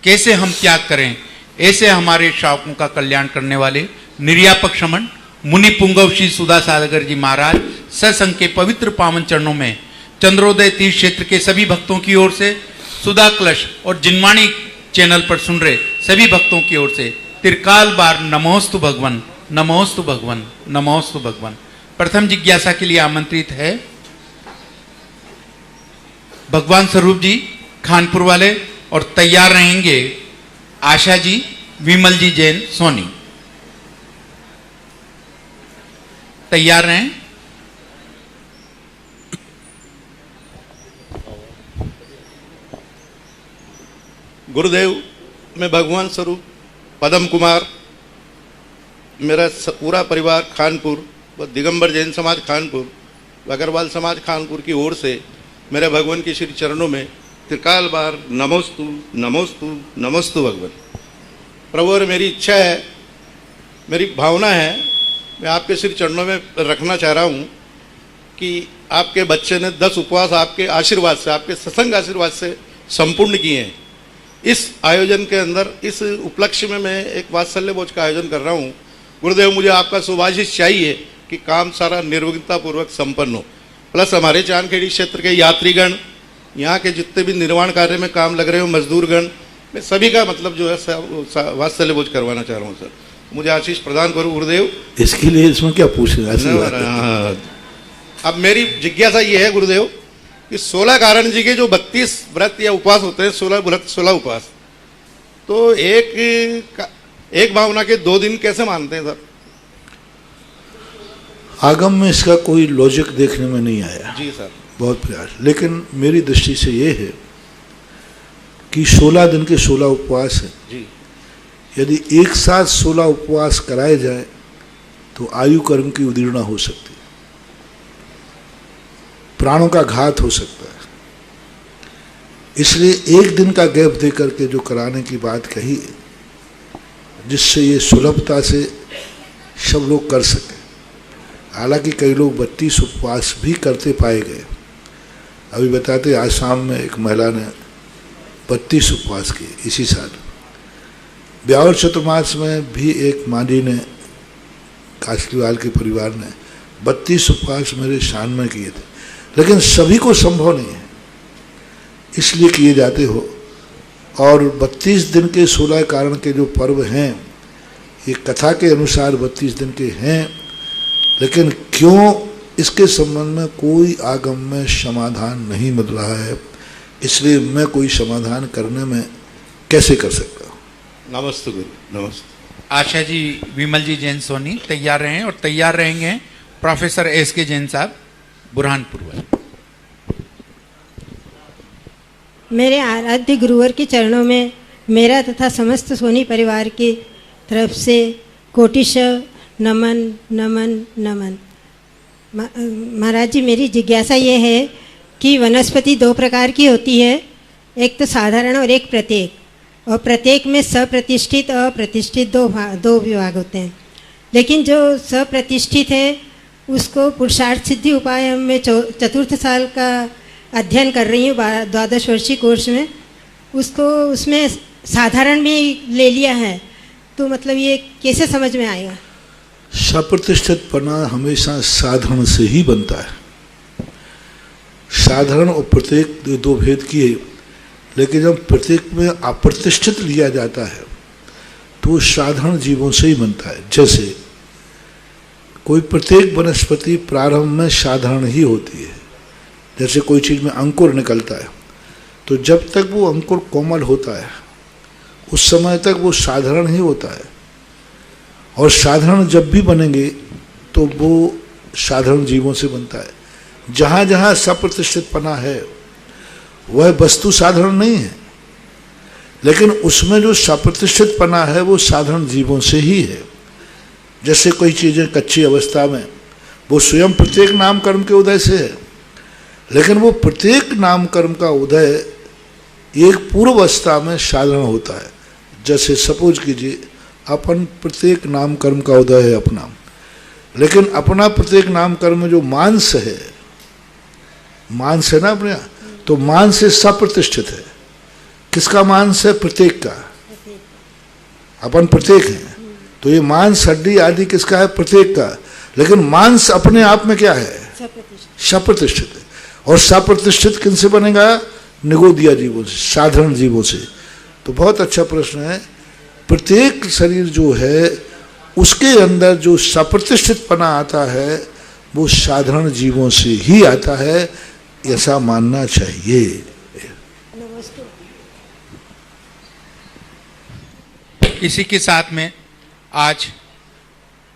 Speaker 3: कैसे हम त्याग करें, ऐसे हमारे श्रावकों का कल्याण करने वाले निर्यापक श्रमण मुनि पुंगव श्री सुधा सागर जी महाराज सत्संग के पवित्र पावन चरणों में चंद्रोदय तीर्थ क्षेत्र के सभी भक्तों की ओर से, सुधा कलश और जिनवाणी चैनल पर सुन रहे सभी भक्तों की ओर से त्रिकाल बार नमोस्तु भगवन, नमोस्तु भगवन, नमोस्तु भगवन। प्रथम जिज्ञासा के लिए आमंत्रित है भगवान स्वरूप जी खानपुर वाले, और तैयार रहेंगे आशा जी, विमल जी जैन सोनी। तैयार रहें।
Speaker 5: गुरुदेव, मैं भगवान स्वरूप पदम कुमार, मेरा पूरा परिवार खानपुर व दिगंबर जैन समाज खानपुर व अग्रवाल समाज खानपुर की ओर से मेरे भगवान के श्री चरणों में त्रिकाल बार नमोस्तु नमोस्तु नमोस्तु भगवान। प्रभु, और मेरी इच्छा है, मेरी भावना है, मैं आपके श्री चरणों में रखना चाह रहा हूँ कि आपके बच्चे ने 10 उपवास आपके आशीर्वाद से, आपके सत्संग आशीर्वाद से संपूर्ण किए हैं। इस आयोजन के अंदर, इस उपलक्ष्य में मैं एक वात्सल्य भोज का आयोजन कर रहा हूँ। गुरुदेव, मुझे आपका शुभाशीष चाहिए कि काम सारा निर्विघ्नता पूर्वक संपन्न हो, प्लस हमारे चांदखेड़ी क्षेत्र के यात्रीगण, यहाँ के जितने भी निर्माण कार्य में काम लग रहे हो मजदूरगण, मैं सभी का मतलब जो है वात्सल्य भोज करवाना चाह रहा हूँ सर। मुझे आशीष प्रदान करो गुरुदेव।
Speaker 1: इसके लिए इसमें क्या पूछना।
Speaker 5: अब मेरी जिज्ञासा ये है गुरुदेव कि 16 कारण जी के जो 32 व्रत या उपवास होते हैं, 16 व्रत 16 उपवास, तो एक भावना के 2 दिन कैसे मानते हैं सर?
Speaker 1: आगम में इसका कोई लॉजिक देखने में नहीं आया।
Speaker 5: जी सर।
Speaker 1: बहुत प्रयास, लेकिन मेरी दृष्टि से ये है कि 16 दिन के 16 उपवास हैं
Speaker 5: जी।
Speaker 1: यदि एक साथ 16 उपवास कराए जाए तो आयु कर्म की उदीर्णा हो सकती है, प्राणों का घात हो सकता है। इसलिए एक दिन का गैप दे करके जो कराने की बात कही, जिससे ये सुलभता से सब लोग कर सकें। हालांकि कई लोग 32 उपवास भी करते पाए गए। अभी बताते, आसाम में एक महिला ने 32 उपवास किए इसी साल। ब्यावर चतुर्मास में भी एक मांझी ने, कासलीवाल के परिवार ने 32 उपवास मेरे शान में किए थे, लेकिन सभी को संभव नहीं है, इसलिए किए जाते हो। और 32 दिन के 16 कारण के जो पर्व हैं, ये कथा के अनुसार 32 दिन के हैं, लेकिन क्यों, इसके संबंध में कोई आगम में समाधान नहीं मिल रहा है, इसलिए मैं कोई समाधान करने में कैसे कर सकता हूँ।
Speaker 5: नमस्ते गुरु, नमस्ते।
Speaker 3: आशा जी, विमल जी जैन सोनी तैयार रहें, और तैयार रहेंगे प्रोफेसर SK जैन साहब बुरहानपुर वाले।
Speaker 6: मेरे आराध्य गुरुवर के चरणों में मेरा तथा समस्त सोनी परिवार की तरफ से कोटिशः नमन नमन नमन। महाराज जी, मेरी जिज्ञासा ये है कि वनस्पति 2 प्रकार की होती है, एक तो साधारण और एक प्रत्येक, और प्रत्येक में सप्रतिष्ठित और प्रतिष्ठित दो विभाग होते हैं। लेकिन जो सप्रतिष्ठित है उसको पुरुषार्थ सिद्धि उपाय में 4th साल का अध्ययन कर रही हूँ 12 वर्षीय कोर्स में। उसमें साधारण भी ले लिया है, तो मतलब ये कैसे समझ में आएगा?
Speaker 1: सप्रतिष्ठित पना हमेशा साधारण से ही बनता है। साधारण और प्रत्येक दो भेद किए, लेकिन जब प्रत्येक में अप्रतिष्ठित लिया जाता है तो साधारण जीवों से ही बनता है। जैसे कोई प्रत्येक वनस्पति प्रारंभ में साधारण ही होती है। जैसे कोई चीज़ में अंकुर निकलता है, तो जब तक वो अंकुर कोमल होता है उस समय तक वो साधारण ही होता है, और साधारण जब भी बनेंगे तो वो साधारण जीवों से बनता है। जहाँ जहाँ सप्रतिष्ठित पना है वह वस्तु साधारण नहीं है, लेकिन उसमें जो सप्रतिष्ठित पना है वो साधारण जीवों से ही है। जैसे कोई चीज़ें कच्ची अवस्था में वो स्वयं प्रत्येक नाम कर्म के उदय से है, लेकिन वो प्रत्येक नाम कर्म का उदय एक पूर्व अवस्था में साधारण होता है। जैसे सपोज कीजिए अपन प्रत्येक नाम कर्म का उदय है अपना, लेकिन अपना प्रत्येक नाम कर्म में जो मांस है, मांस है ना अपने यहाँ, तो मांस से सप्रतिष्ठित है। किसका मांस है? प्रत्येक का। अपन प्रत्येक हैं, तो ये मांस हड्डी आदि किसका है? प्रत्येक का। लेकिन मांस अपने आप में क्या है? सप्रतिष्ठित है। और सप्रतिष्ठित किनसे बनेगा? निगोदिया जीवों से, साधारण जीवों से। तो बहुत अच्छा प्रश्न है। प्रत्येक शरीर जो है उसके अंदर जो सप्रतिष्ठित पना आता है वो साधारण जीवों से ही आता है, ऐसा मानना चाहिए।
Speaker 3: इसी के साथ में आज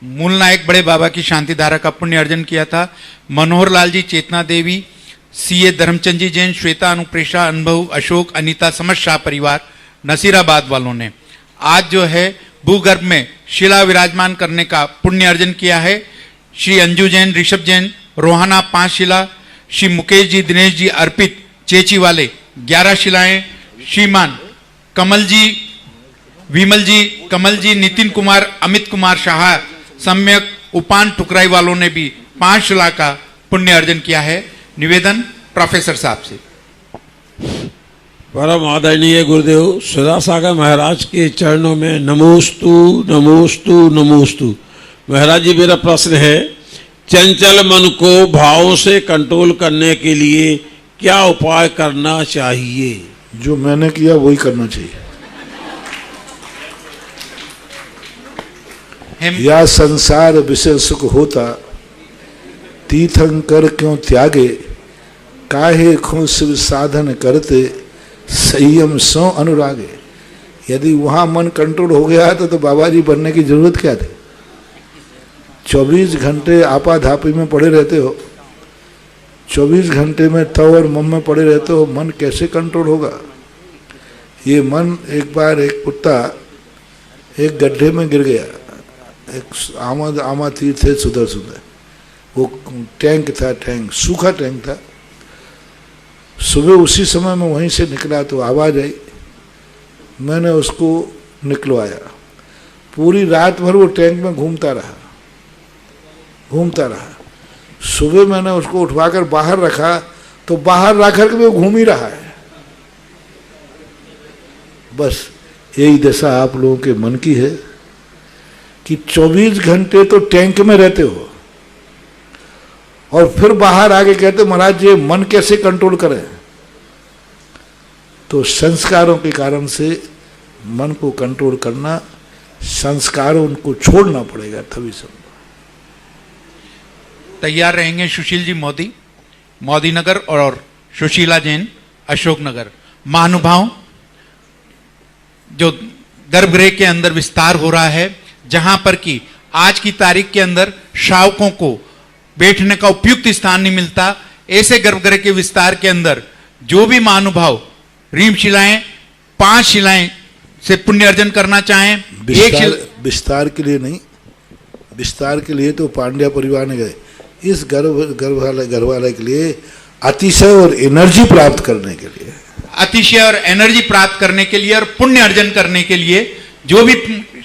Speaker 3: मूल नायक बड़े बाबा की शांति धारा का पुण्य अर्जन किया था। मनोहर लाल जी, चेतना देवी, सीए धर्मचंद जी जैन, श्वेता अनुप्रेषा, अनुभव, अशोक, अनीता, समझ शाह परिवार नसीराबाद वालों ने आज जो है भूगर्भ में शिला विराजमान करने का पुण्य अर्जन किया है। श्री अंजू जैन, ऋषभ जैन, रोहाना 5 शिला, श्री मुकेश जी, दिनेश जी अर्पित चेची वाले 11 शिलाएं, श्रीमान कमल जी, विमल जी, कमल जी, नितिन कुमार, अमित कुमार शाह, सम्यक उपान ठुकराई वालों ने भी 5 शिला का पुण्य अर्जन किया है। निवेदन प्रोफेसर साहब से।
Speaker 7: परम आदरणीय गुरुदेव सुधासागर महाराज के चरणों में नमोस्तु नमोस्तु नमोस्तु। महाराज जी, मेरा प्रश्न है, चंचल मन को भावों से कंट्रोल करने के लिए क्या उपाय करना चाहिए?
Speaker 1: जो मैंने किया वही करना चाहिए। या संसार विषय सुख होता, तीर्थंकर क्यों त्यागे, काहे खो शिव साधन करते, संयम सो अनुरागे। यदि वहाँ मन कंट्रोल हो गया तो बाबा जी बनने की जरूरत क्या थी? 24 घंटे आपाधापी में पड़े रहते हो, 24 घंटे में तव और मम में पड़े रहते हो, मन कैसे कंट्रोल होगा? ये मन, एक बार एक कुत्ता एक गड्ढे में गिर गया। एक आमा तीर्थ है सुदर्शन है, वो टैंक था, टैंक सूखा टैंक था। सुबह उसी समय में वहीं से निकला तो आवाज़ आई, मैंने उसको निकलवाया। पूरी रात भर वो टैंक में घूमता रहा। सुबह मैंने उसको उठवाकर बाहर रखा तो बाहर रखकर के वो घूम ही रहा है। बस यही दशा आप लोगों के मन की है कि 24 घंटे तो टैंक में रहते हो और फिर बाहर आके कहते महाराज ये मन कैसे कंट्रोल करें? तो संस्कारों के कारण से मन को कंट्रोल करना, संस्कारों उनको छोड़ना पड़ेगा, तभी संभव।
Speaker 3: तैयार रहेंगे सुशील जी मोदी, मोदी नगर, और सुशीला जैन, अशोक नगर। महानुभाव, जो गर्भगृह के अंदर विस्तार हो रहा है, जहां पर कि आज की तारीख के अंदर श्रावकों को बैठने का उपयुक्त स्थान नहीं मिलता, ऐसे गर्भगृह के विस्तार के अंदर जो भी महानुभाव रीम शिलाएं, 5 शिलाएं से पुण्य अर्जन करना चाहें,
Speaker 1: विस्तार के लिए नहीं, विस्तार के लिए तो पांड्या परिवार ने गए। इस गर्भालय के लिए अतिशय और एनर्जी प्राप्त करने के लिए,
Speaker 3: अतिशय और एनर्जी प्राप्त करने के लिए और पुण्य अर्जन करने के लिए जो भी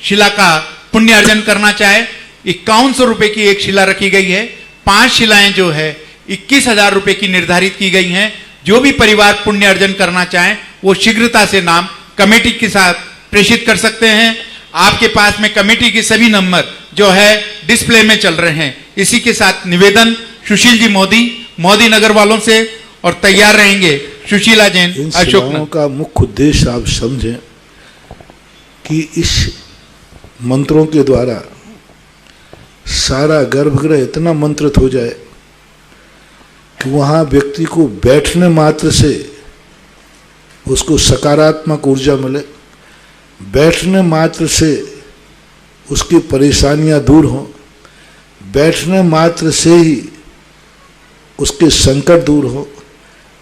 Speaker 3: शिला का पुण्य अर्जन करना चाहे, 5100 रुपए की एक शिला रखी गई है। 5 शिलाएं जो है 21,000 रुपए की निर्धारित की गई हैं। जो भी परिवार पुण्य अर्जन करना चाहें वो शीघ्रता से नाम कमेटी के साथ प्रेषित कर सकते हैं। आपके पास में कमेटी के सभी नंबर जो है डिस्प्ले में चल रहे हैं। इसी के साथ निवेदन सुशील जी मोदी नगर वालों से, और तैयार रहेंगे सुशीला जैन,
Speaker 1: इन
Speaker 3: अशोक
Speaker 1: सभाओं
Speaker 3: नगर।
Speaker 1: का मुख्य उद्देश्य आप समझें कि इस मंत्रों के द्वारा सारा गर्भगृह इतना मंत्रित हो जाए कि वहाँ व्यक्ति को बैठने मात्र से उसको सकारात्मक ऊर्जा मिले, बैठने मात्र से उसकी परेशानियां दूर हों, बैठने मात्र से ही उसके संकट दूर हो,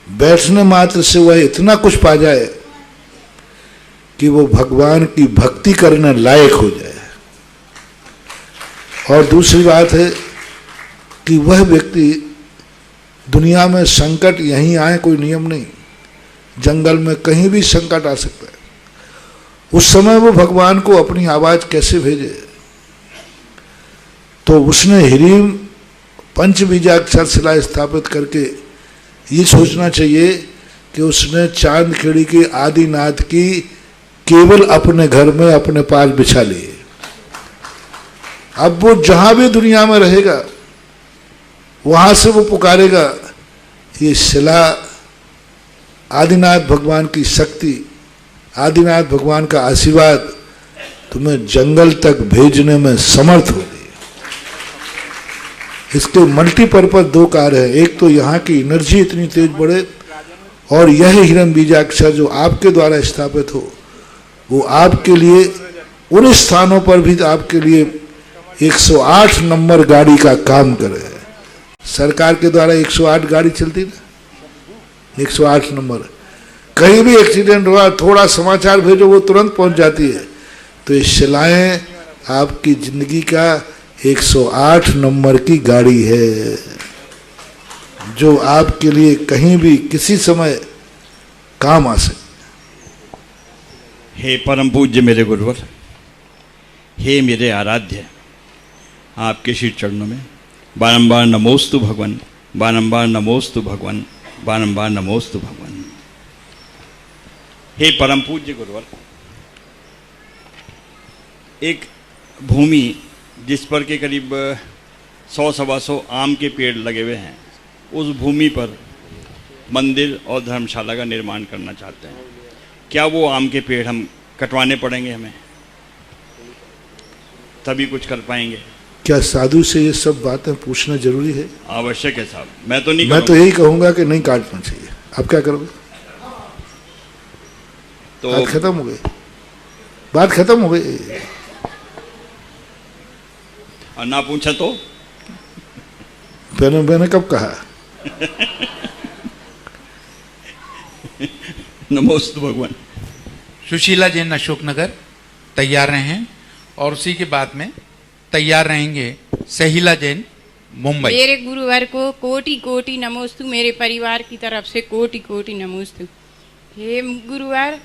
Speaker 1: बैठने मात्र से वह इतना कुछ पा जाए कि वो भगवान की भक्ति करने लायक हो जाए। और दूसरी बात है कि वह व्यक्ति, दुनिया में संकट यहीं आए कोई नियम नहीं, जंगल में कहीं भी संकट आ सकता है, उस समय वो भगवान को अपनी आवाज कैसे भेजे। तो उसने ह्रीम पंचबीजाक्षर शिला स्थापित करके ये सोचना चाहिए कि उसने चांदखेड़ी के आदिनाथ की केवल अपने घर में अपने पास बिछा लिए। अब वो जहां भी दुनिया में रहेगा वहां से वो पुकारेगा, ये शिला आदिनाथ भगवान की शक्ति, आदिनाथ भगवान का आशीर्वाद तुम्हें जंगल तक भेजने में समर्थ होगी। इसके मल्टीपर्पज दो कार्य है, एक तो यहाँ की एनर्जी इतनी तेज बढ़े, और यह हिरन बीजाक्षर जो आपके द्वारा स्थापित हो वो आपके लिए उन स्थानों पर भी आपके लिए 108 नंबर गाड़ी का काम करे। सरकार के द्वारा 108 गाड़ी चलती ना, 108 नंबर, कहीं भी एक्सीडेंट हुआ थोड़ा समाचार भेजो वो तुरंत पहुंच जाती है। तो ये शिलाएं आपकी जिंदगी का 108 नंबर की गाड़ी है, जो आपके लिए कहीं भी किसी समय काम आ सकती।
Speaker 8: हे परम पूज्य मेरे गुरुवर, हे मेरे आराध्य, आपके श्री चरणों में बारंबार नमोस्तु भगवान, बारंबार नमोस्तु भगवान, बारंबार नमोस्तु भगवान। हे परम पूज्य गुरुवर, एक भूमि जिस पर के करीब 100-125 आम के पेड़ लगे हुए हैं, उस भूमि पर मंदिर और धर्मशाला का निर्माण करना चाहते हैं। क्या वो आम के पेड़ हम कटवाने पड़ेंगे हमें, तभी कुछ कर पाएंगे?
Speaker 1: क्या साधु से ये सब बातें पूछना जरूरी है?
Speaker 8: आवश्यक है साहब, मैं तो नहीं
Speaker 1: मैं तो यही कहूंगा कि नहीं काटना चाहिए। आप क्या करोगे?
Speaker 8: तो
Speaker 1: बात खत्म हो गई, बात खत्म हो गई।
Speaker 8: और ना पूछा तो
Speaker 1: मैंने कब कहा?
Speaker 8: नमोस्तु भगवान।
Speaker 3: सुशीला जैन, अशोक नगर, तैयार रहें। और उसी के बाद में तैयार रहेंगे सहीला जैन, मुंबई।
Speaker 9: मेरे गुरुवर को कोटि कोटि नमोस्तु, मेरे परिवार की तरफ से कोटि कोटि नमोस्तु। हे गुरुवर,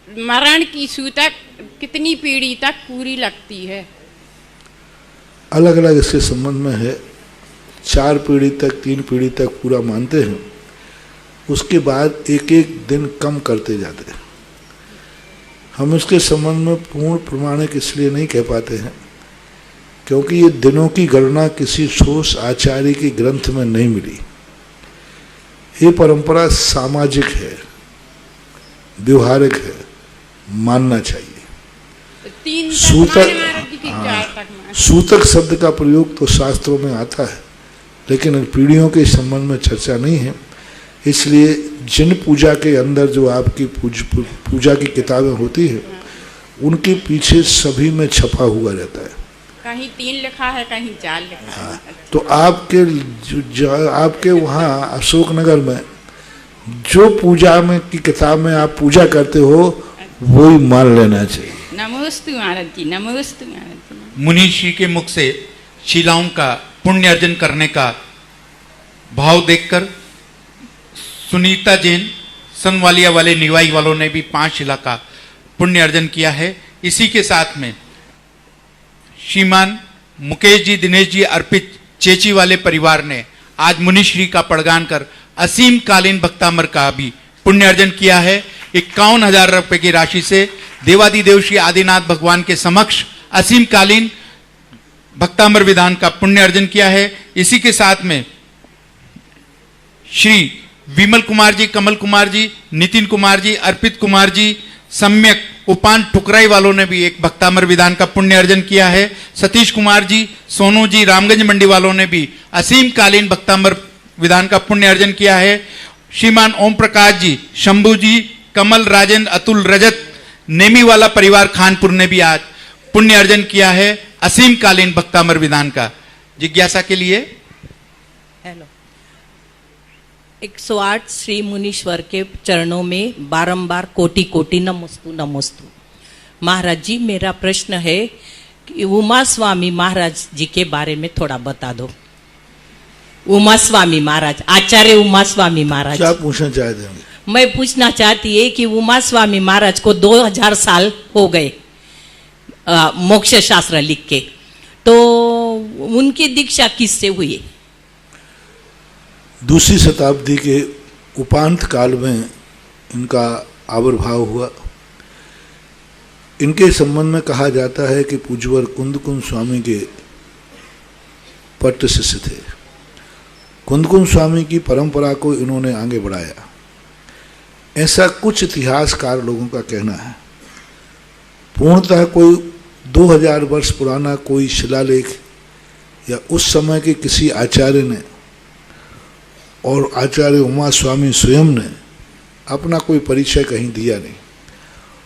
Speaker 9: मरण की सूतक कितनी पीढ़ी तक पूरी लगती है?
Speaker 1: अलग अलग इसके संबंध में है। 4 पीढ़ी तक, 3 पीढ़ी तक पूरा मानते हैं, उसके बाद एक एक दिन कम करते जाते हैं। हम इसके संबंध में पूर्ण प्रमाणिक इसलिए नहीं कह पाते हैं क्योंकि ये दिनों की गणना किसी ठोस आचार्य के ग्रंथ में नहीं मिली। ये परंपरा सामाजिक है, व्यवहारिक है, मानना चाहिए।
Speaker 9: 3
Speaker 1: सूतक शब्द का प्रयोग तो शास्त्रों में आता है, लेकिन पीढ़ियों के संबंध में चर्चा नहीं है। इसलिए जिन पूजा के अंदर जो आपकी पूजा की किताबें होती है, उनके पीछे सभी में छपा हुआ रहता है।
Speaker 9: कहीं 3 लिखा है, कहीं 4 लिखा है।
Speaker 1: तो आपके वहाँ अशोकनगर में जो पूजा में की किताब में आप पूजा करते हो वो ही मान लेना चाहिए।
Speaker 9: नमोस्तु महाराज जी, नमोस्तु महाराज जी।
Speaker 3: मुनीषी के मुख से शिलाओं का पुण्य अर्जन करने का भाव देखकर सुनीता जैन, सनवालिया वाले निवाई वालों ने भी 5 शिला का पुण्य अर्जन किया है। इसी के साथ में श्रीमान मुकेश जी, दिनेश जी, अर्पित चेची वाले परिवार ने आज मुनिश्री का पड़गान कर असीम कालीन भक्तामर का भी पुण्य अर्जन किया है। 51,000 रुपए की राशि से देवादिदेव श्री आदिनाथ भगवान के समक्ष असीमकालीन भक्तामर विधान का पुण्य अर्जन किया है। इसी के साथ में श्री विमल कुमार जी, कमल कुमार जी, नितिन कुमार जी, अर्पित कुमार जी, सम्यक उपान ठुकराई वालों ने भी एक भक्तामर विधान का पुण्य अर्जन किया है। सतीश कुमार जी, सोनू जी, रामगंज मंडी वालों ने भी असीमकालीन भक्तामर विधान का पुण्य अर्जन किया है। श्रीमान ओम प्रकाश जी, शंभू जी, कमल, राजेंद्र, अतुल, रजत, नेमी वाला परिवार खानपुर ने भी आज पुण्य अर्जन किया है असीमकालीन भक्तामर विधान का। जिज्ञासा के लिए
Speaker 10: हेलो, 108 श्री मुनीश्वर के चरणों में बारंबार कोटि कोटि नमोस्तु नमोस्तु। महाराज जी, मेरा प्रश्न है कि उमा स्वामी महाराज जी के बारे में थोड़ा बता दो। उमा स्वामी महाराज, आचार्य उमा स्वामी महाराज,
Speaker 1: क्या पूछना चाहते हैं?
Speaker 10: मैं पूछना चाहती है कि उमा स्वामी महाराज को 2000 साल हो गए मोक्ष शास्त्र लिख के, तो उनकी दीक्षा किससे हुई?
Speaker 1: दूसरी शताब्दी के उपांत काल में इनका आविर्भाव हुआ। इनके संबंध में कहा जाता है कि पूज्यवर कुंदकुंद स्वामी के पट्ट शिष्य थे। कुंदकुंद स्वामी की परंपरा को इन्होंने आगे बढ़ाया, ऐसा कुछ इतिहासकार लोगों का कहना है। पूर्णतः कोई 2000 वर्ष पुराना कोई शिलालेख या उस समय के किसी आचार्य ने और आचार्य उमा स्वामी स्वयं ने अपना कोई परिचय कहीं दिया नहीं,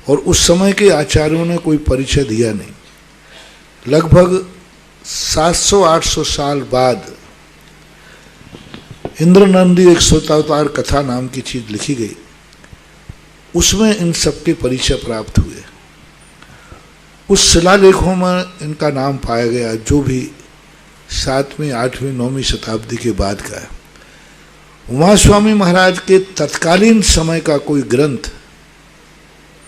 Speaker 1: और उस समय के आचार्यों ने कोई परिचय दिया नहीं। लगभग 700-800 साल बाद इंद्रनंदी एक सोतावतार कथा नाम की चीज लिखी गई, उसमें इन सबके परिचय प्राप्त हुए। उस शिलालेखों में इनका नाम पाया गया, जो भी 7वीं, 8वीं, 9वीं शताब्दी के बाद का है। उमा स्वामी महाराज के तत्कालीन समय का कोई ग्रंथ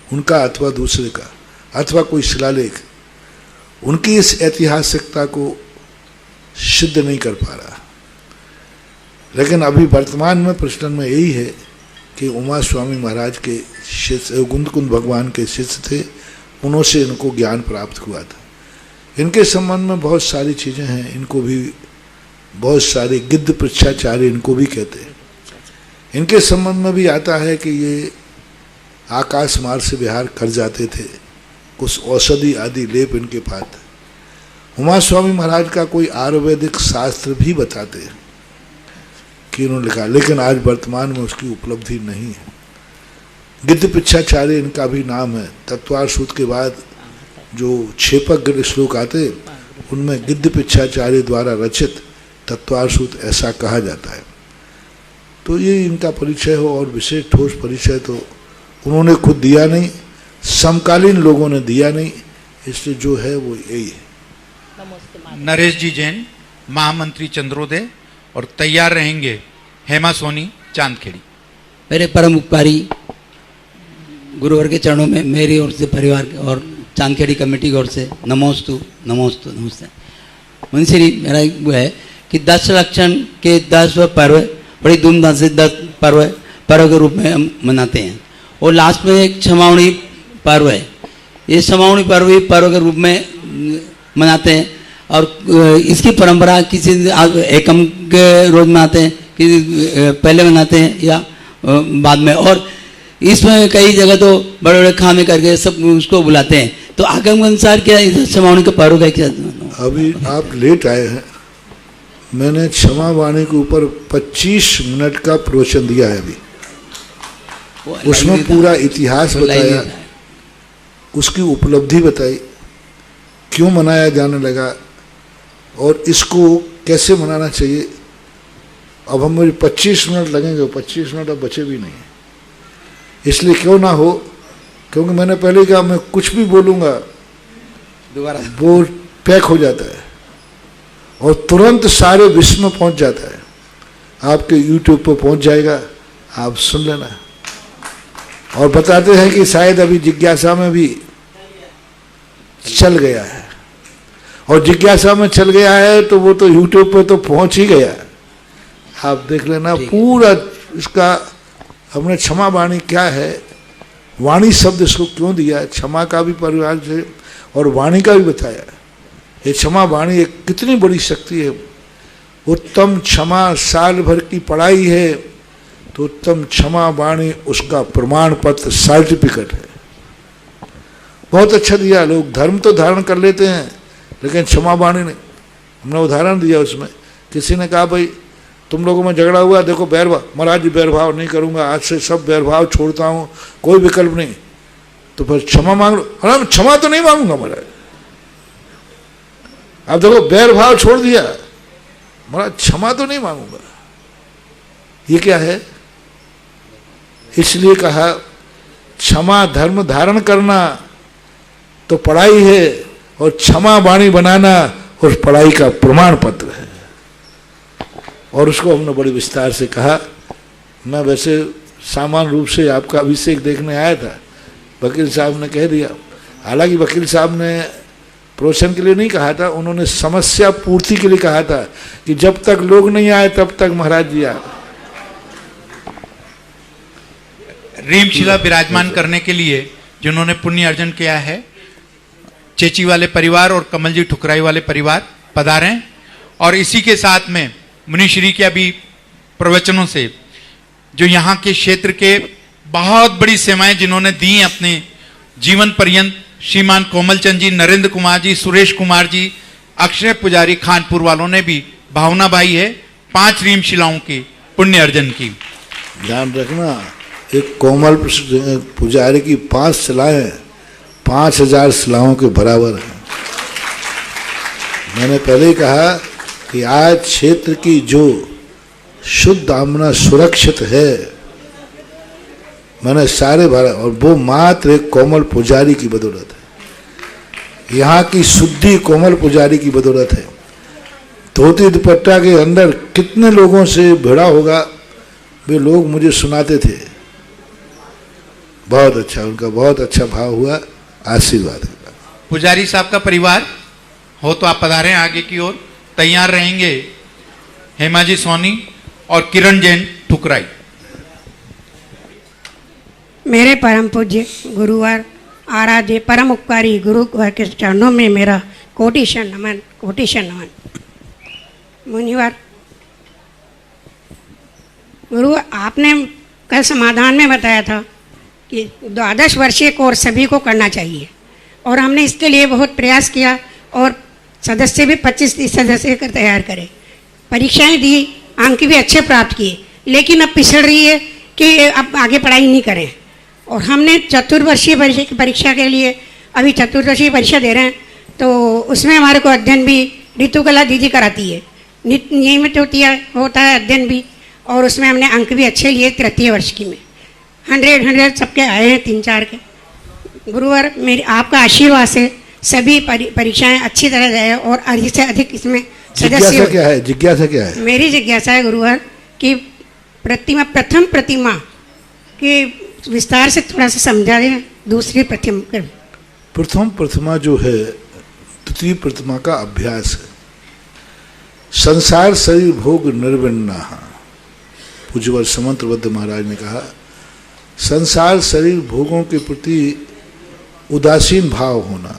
Speaker 1: उनका अथवा दूसरे का अथवा कोई शिलालेख उनकी इस ऐतिहासिकता को सिद्ध नहीं कर पा रहा। लेकिन अभी वर्तमान में प्रश्न में यही है कि उमा स्वामी महाराज के शिष्य कुंदकुंद भगवान के शिष्य थे, उन्हों से इनको ज्ञान प्राप्त हुआ था। इनके संबंध में बहुत सारी चीज़ें हैं, इनको भी बहुत सारे गिद्ध पृच्छाचार्य इनको भी कहते हैं। इनके संबंध में भी आता है कि ये आकाश मार्ग से विहार कर जाते थे, कुछ औषधि आदि लेप इनके पास था। उमा स्वामी महाराज का कोई आयुर्वेदिक शास्त्र भी बताते हैं कि उन्होंने लिखा, लेकिन आज वर्तमान में उसकी उपलब्धि नहीं है। गिद्ध पृच्छाचार्य इनका भी नाम है। तत्वार सूत्र के बाद जो क्षेपक श्लोक आते उनमें गिद्ध पृच्छाचार्य द्वारा रचित तत्वार सूत्र ऐसा कहा जाता है। तो ये इनका परिचय हो, और विशेष ठोस परिचय तो उन्होंने खुद दिया नहीं, समकालीन लोगों ने दिया नहीं, इसलिए जो है वो यही है।
Speaker 3: नरेश जी जैन, महामंत्री चंद्रोदय, और तैयार रहेंगे हेमा सोनी, चांदखेड़ी।
Speaker 11: मेरे परम उपकारी गुरुवर के चरणों में मेरी ओर से, परिवार और चांदखेड़ी कमेटी की ओर से नमोस्तु नमोस्तु नमस्ते। मुंशी मेरा एक वो है कि 10 लक्षण के 10 पर्व बड़ी धूमधाम से 10 पर्व के रूप में हम मनाते हैं, और लास्ट में एक क्षमावणी पर्व है। ये क्षमावणी पर्व भी पर्व के रूप में मनाते हैं, और इसकी परंपरा किसी एकम के रोज मनाते हैं, किसी पहले मनाते हैं या बाद में, और इसमें कई जगह तो बड़े बड़े खामे करके सब उसको बुलाते हैं। तो आगम के अनुसार क्या क्षमावणी का पर्व का क्या?
Speaker 1: अभी आप लेट आए हैं, मैंने क्षमा वाणी के ऊपर 25 मिनट का प्रवचन दिया है अभी। उसमें पूरा इतिहास बताया, उसकी उपलब्धि बताई, क्यों मनाया जाने लगा और इसको कैसे मनाना चाहिए। अब हम मुझे 25 मिनट लगेंगे, 25 मिनट अब बचे भी नहीं, इसलिए क्यों ना हो, क्योंकि मैंने पहले कहा मैं कुछ भी बोलूँगा दोबारा वो पैक हो जाता है और तुरंत सारे विश्व में पहुँच जाता है। आपके YouTube पर पहुँच जाएगा, आप सुन लेना। और बताते हैं कि शायद अभी जिज्ञासा में भी चल गया है, और जिज्ञासा में चल गया है तो वो तो YouTube पर तो पहुँच ही गया। आप देख लेना पूरा इसका। हमने क्षमा वाणी क्या है वाणी शब्द इसको क्यों दिया, क्षमा का भी परिवार से और वाणी का भी बताया। ये क्षमा वाणी एक कितनी बड़ी शक्ति है। उत्तम क्षमा साल भर की पढ़ाई है तो उत्तम क्षमा वाणी उसका प्रमाण पत्र सर्टिफिकेट है। बहुत अच्छा दिया। लोग धर्म तो धारण कर लेते हैं लेकिन क्षमा वाणी नहीं। हमने उदाहरण दिया उसमें, किसी ने कहा भाई तुम लोगों में झगड़ा हुआ, देखो बैरभाव, महाराज जी बैरभाव नहीं करूंगा, आज से सब बैरभाव छोड़ता हूं, कोई विकल्प नहीं। तो फिर क्षमा मांग लो। अरे क्षमा तो नहीं मांगूंगा महाराज। अब देखो बैरभाव छोड़ दिया, महाराज क्षमा तो नहीं मांगूंगा। ये क्या है? इसलिए कहा क्षमा धर्म धारण करना तो पढ़ाई है और क्षमा वाणी बनाना उस पढ़ाई का प्रमाण पत्र है। और उसको हमने बड़े विस्तार से कहा। मैं वैसे सामान्य रूप से आपका अभिषेक देखने आया था, वकील साहब ने कह दिया। हालांकि वकील साहब ने प्रोशन के लिए नहीं कहा था, उन्होंने समस्या पूर्ति के लिए कहा था कि जब तक लोग नहीं आए तब तक महाराज जी आए।
Speaker 3: रीमशिला विराजमान करने के लिए जिन्होंने पुण्य अर्जन किया है, चेची वाले परिवार और कमलजी ठुकराई वाले परिवार पधारें। और इसी के साथ में मुनिश्री के अभी प्रवचनों से जो यहाँ के क्षेत्र के बहुत बड़ी सेवाएं जिन्होंने दी अपने जीवन पर्यंत, श्रीमान कोमल चंद जी, नरेंद्र कुमार जी, सुरेश कुमार जी, अक्षय पुजारी खानपुर वालों ने भी भावना भाई है 5 रीमशिलाओं की पुण्य अर्जन की।
Speaker 1: ध्यान रखना, एक कोमल पुजारी की 5 शिलाएं 5000 शिलाओं के बराबर हैं। मैंने पहले ही कहा कि आज क्षेत्र की जो शुद्ध आमना सुरक्षित है, मैंने सारे भारत, और वो मात्र एक कोमल पुजारी की बदौलत है। यहाँ की शुद्धि कोमल पुजारी की बदौलत है। धोती दुपट्टा के अंदर कितने लोगों से भिड़ा होगा, वे लोग मुझे सुनाते थे। बहुत अच्छा, उनका बहुत अच्छा भाव हुआ। आशीर्वाद है।
Speaker 3: पुजारी साहब का परिवार हो तो आप पधारें आगे की ओर। तैयार रहेंगे हेमा जी सोनी और किरण जैन ठुकराई।
Speaker 12: मेरे परम पूज्य गुरुवार आराध्य परम उपकारी गुरुवार के चरणों में मेरा कोटिशन नमन, कोटिशन नमन। मुनिवार गुरु, आपने कल समाधान में बताया था कि 12 वर्षीय कोर्स सभी को करना चाहिए और हमने इसके लिए बहुत प्रयास किया और सदस्य भी 25-30 सदस्य कर तैयार करे, परीक्षाएं दी, अंक भी अच्छे प्राप्त किए, लेकिन अब पिछड़ रही है कि अब आगे पढ़ाई नहीं करें। और हमने चतुर्वर्षीय परीक्षा के लिए अभी चतुर्वर्षीय परीक्षा दे रहे हैं, तो उसमें हमारे को अध्ययन भी ऋतुकला दीदी कराती है, नियमित होता है अध्ययन भी, और उसमें हमने अंक भी अच्छे लिए। तृतीय वर्ष की में 100 सबके आए हैं, 3-4 के। गुरुवार मेरी आपका आशीर्वाद से सभी परीक्षाएं अच्छी तरह जाए और अधिक से अधिक इसमें
Speaker 1: जिज्ञासा क्या है? जिज्ञासा क्या है?
Speaker 12: मेरी जिज्ञासा है गुरुवार कि प्रथम प्रतिमा के विस्तार से थोड़ा सा समझा दें। दूसरी
Speaker 1: प्रथम प्रतिमा जो है द्वितीय प्रतिमा का अभ्यास है। संसार शरीर भोग निर्विण्णा, पूज्यवर समंतबद्ध महाराज ने कहा, संसार शरीर भोगों के प्रति उदासीन भाव होना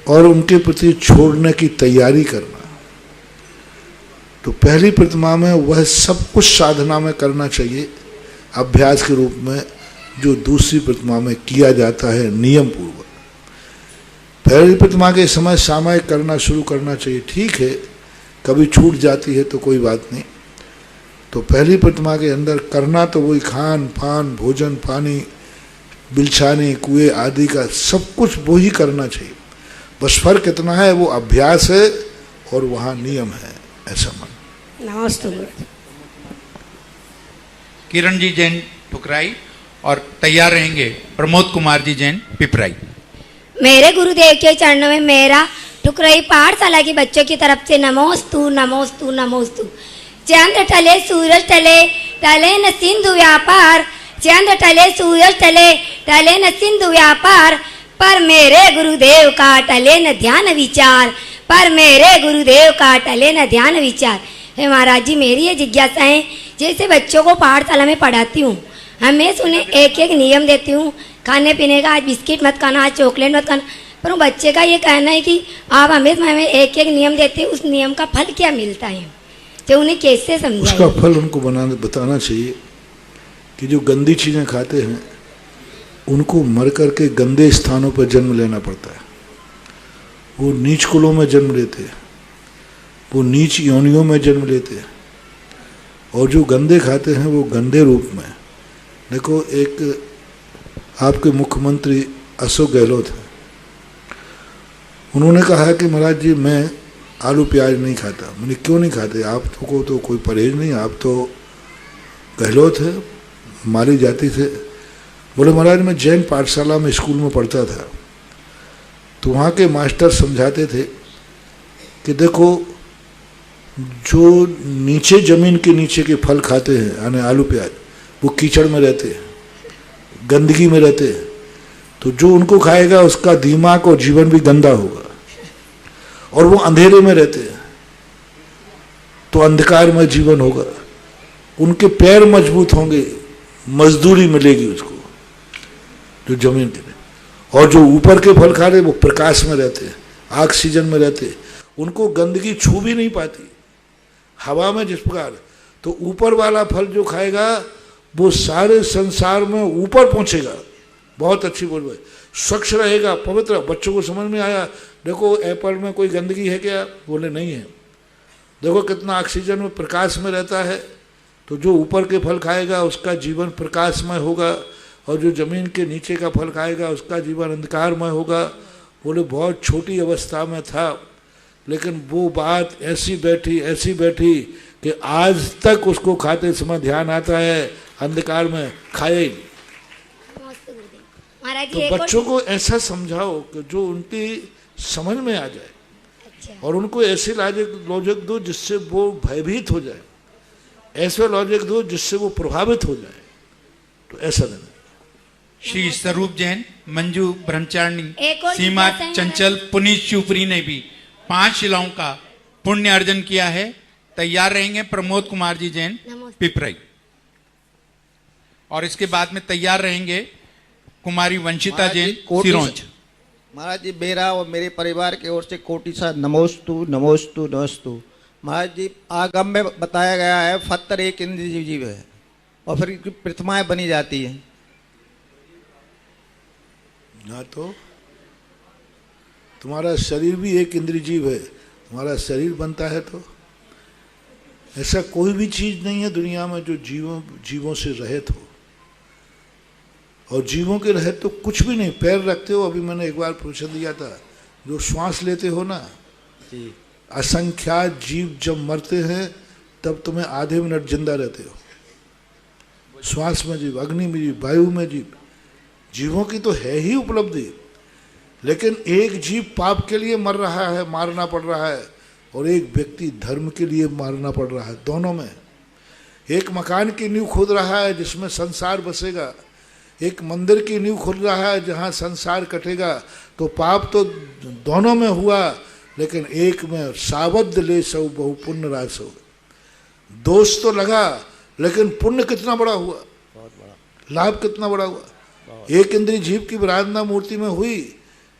Speaker 1: और उनके प्रति छोड़ने की तैयारी करना। तो पहली प्रतिमा में वह सब कुछ साधना में करना चाहिए अभ्यास के रूप में, जो दूसरी प्रतिमा में किया जाता है नियम पूर्वक। पहली प्रतिमा के समय सामायिक करना शुरू करना चाहिए। ठीक है, कभी छूट जाती है तो कोई बात नहीं। तो पहली प्रतिमा के अंदर करना तो वही खान पान, भोजन पानी, बिलछाने, कुएं आदि का सब कुछ वो ही करना चाहिए। बस फर्क कितना है, वो अभ्यास है और वहाँ नियम है, ऐसा मन।
Speaker 12: नमस्ते।
Speaker 3: किरण जी जैन ठुकराई और तैयार रहेंगे प्रमोद कुमार जी जैन पिपराई।
Speaker 13: मेरे गुरुदेव के चरणों में मेरा ठुकराई पाठशाला के बच्चों की तरफ से नमोस्तु नमोस्तु नमोस्तु। चंद्र टले सूरज टले, टले न सिंधु व्यापार, चंद्र टले सूरज टले, टले न सिंधु व्यापार, पर मेरे गुरुदेव का टले न ध्यान विचार, पर मेरे गुरुदेव का टले न ध्यान विचार। हे महाराज जी, मेरी ये जिज्ञासा है, जैसे बच्चों को पाठशाला में पढ़ाती हूँ, हमें सुने एक एक नियम देती हूँ खाने पीने का, आज बिस्किट मत खाना, आज चॉकलेट मत खाना, पर वो बच्चे का ये कहना है कि आप हमें एक एक नियम देते हैं, उस नियम का फल क्या मिलता है, तो उन्हें कैसे समझाएं?
Speaker 1: उसका फल उनको बताना चाहिए कि जो गंदी चीज़ें खाते हैं उनको मर करके गंदे स्थानों पर जन्म लेना पड़ता है। वो नीच कुलों में जन्म लेते हैं, वो नीच योनियों में जन्म लेते हैं, और जो गंदे खाते हैं वो गंदे रूप में। देखो, एक आपके मुख्यमंत्री अशोक गहलोत हैं, उन्होंने कहा कि महाराज जी मैं आलू प्याज नहीं खाता। मैंने क्यों नहीं खाते? आपको तो कोई परहेज नहीं, आप तो गहलोत है, माली जाति थे। बोले महाराज मैं जैन पाठशाला में स्कूल में पढ़ता था, तो वहाँ के मास्टर समझाते थे कि देखो जो नीचे जमीन के नीचे के फल खाते हैं यानी आलू प्याज, वो कीचड़ में रहते हैं, गंदगी में रहते हैं, तो जो उनको खाएगा उसका दिमाग और जीवन भी गंदा होगा। और वो अंधेरे में रहते हैं तो अंधकार में जीवन होगा, उनके पैर मजबूत होंगे, मजदूरी मिलेगी उसको जो जमीन के। और जो ऊपर के फल खा रहे वो प्रकाश में रहते हैं, ऑक्सीजन में रहते हैं, उनको गंदगी छू भी नहीं पाती हवा में जिस प्रकार। तो ऊपर वाला फल जो खाएगा वो सारे संसार में ऊपर पहुंचेगा। बहुत अच्छी बोल भाई, स्वच्छ रहेगा, पवित्र। बच्चों को समझ में आया, देखो एप्पल में कोई गंदगी है क्या? बोले नहीं है। देखो कितना ऑक्सीजन में प्रकाश में रहता है। तो जो ऊपर के फल खाएगा उसका जीवन प्रकाशमय होगा, और जो जमीन के नीचे का फल खाएगा उसका जीवन अंधकारमय होगा। बोले बहुत छोटी अवस्था में था, लेकिन वो बात ऐसी बैठी कि आज तक उसको खाते समय ध्यान आता है, अंधकार में खाए ही। तो बच्चों को ऐसा समझाओ कि जो उनकी समझ में आ जाए। अच्छा। और उनको ऐसे लॉजिक दो जिससे वो भयभीत हो जाए, ऐसे लॉजिक दो जिससे वो प्रभावित हो जाए। तो ऐसा देना।
Speaker 3: श्री स्वरूप जैन, मंजू ब्रह्मचारिणी, सीमा चंचल, पुनीत शिवपुरी ने भी 5 शिलाओं का पुण्य अर्जन किया है। तैयार रहेंगे प्रमोद कुमार जी जैन, पिपराई। और इसके बाद में तैयार रहेंगे कुमारी वंशिता जैन, सिरोंज।
Speaker 14: महाराज जी मेरा और मेरे परिवार की ओर से कोटि सा नमोस्तु नमोस्तु नमोस्तु। महाराज जी आगम में बताया गया है फत्तर एक इंद्रिय जीव है और फिर प्रतिमाएं बनी जाती है
Speaker 1: ना। तो तुम्हारा शरीर भी एक इंद्रिय जीव है, तुम्हारा शरीर बनता है। तो ऐसा कोई भी चीज नहीं है दुनिया में जो जीवों से रहित हो। और जीवों के रहित तो कुछ भी नहीं। पैर रखते हो, अभी मैंने एक बार प्रश्न दिया था, जो श्वास लेते हो ना, असंख्यात जीव जब मरते हैं तब तुम्हें आधे मिनट जिंदा रहते हो। श्वास में जीव, अग्नि में जीव, वायु में जीव, जीवों की तो है ही उपलब्धि। लेकिन एक जीव पाप के लिए मर रहा है, मारना पड़ रहा है, और एक व्यक्ति धर्म के लिए मारना पड़ रहा है। दोनों में। एक मकान की नींव खोद रहा है जिसमें संसार बसेगा, एक मंदिर की नींव खोद रहा है जहाँ संसार कटेगा। तो पाप तो दोनों में हुआ, लेकिन एक में सावध ले सौ बहु पुण्य रासो। दोष तो लगा, लेकिन पुण्य कितना बड़ा हुआ, लाभ कितना बड़ा हुआ। एक इंद्रिय जीव की विराधना मूर्ति में हुई,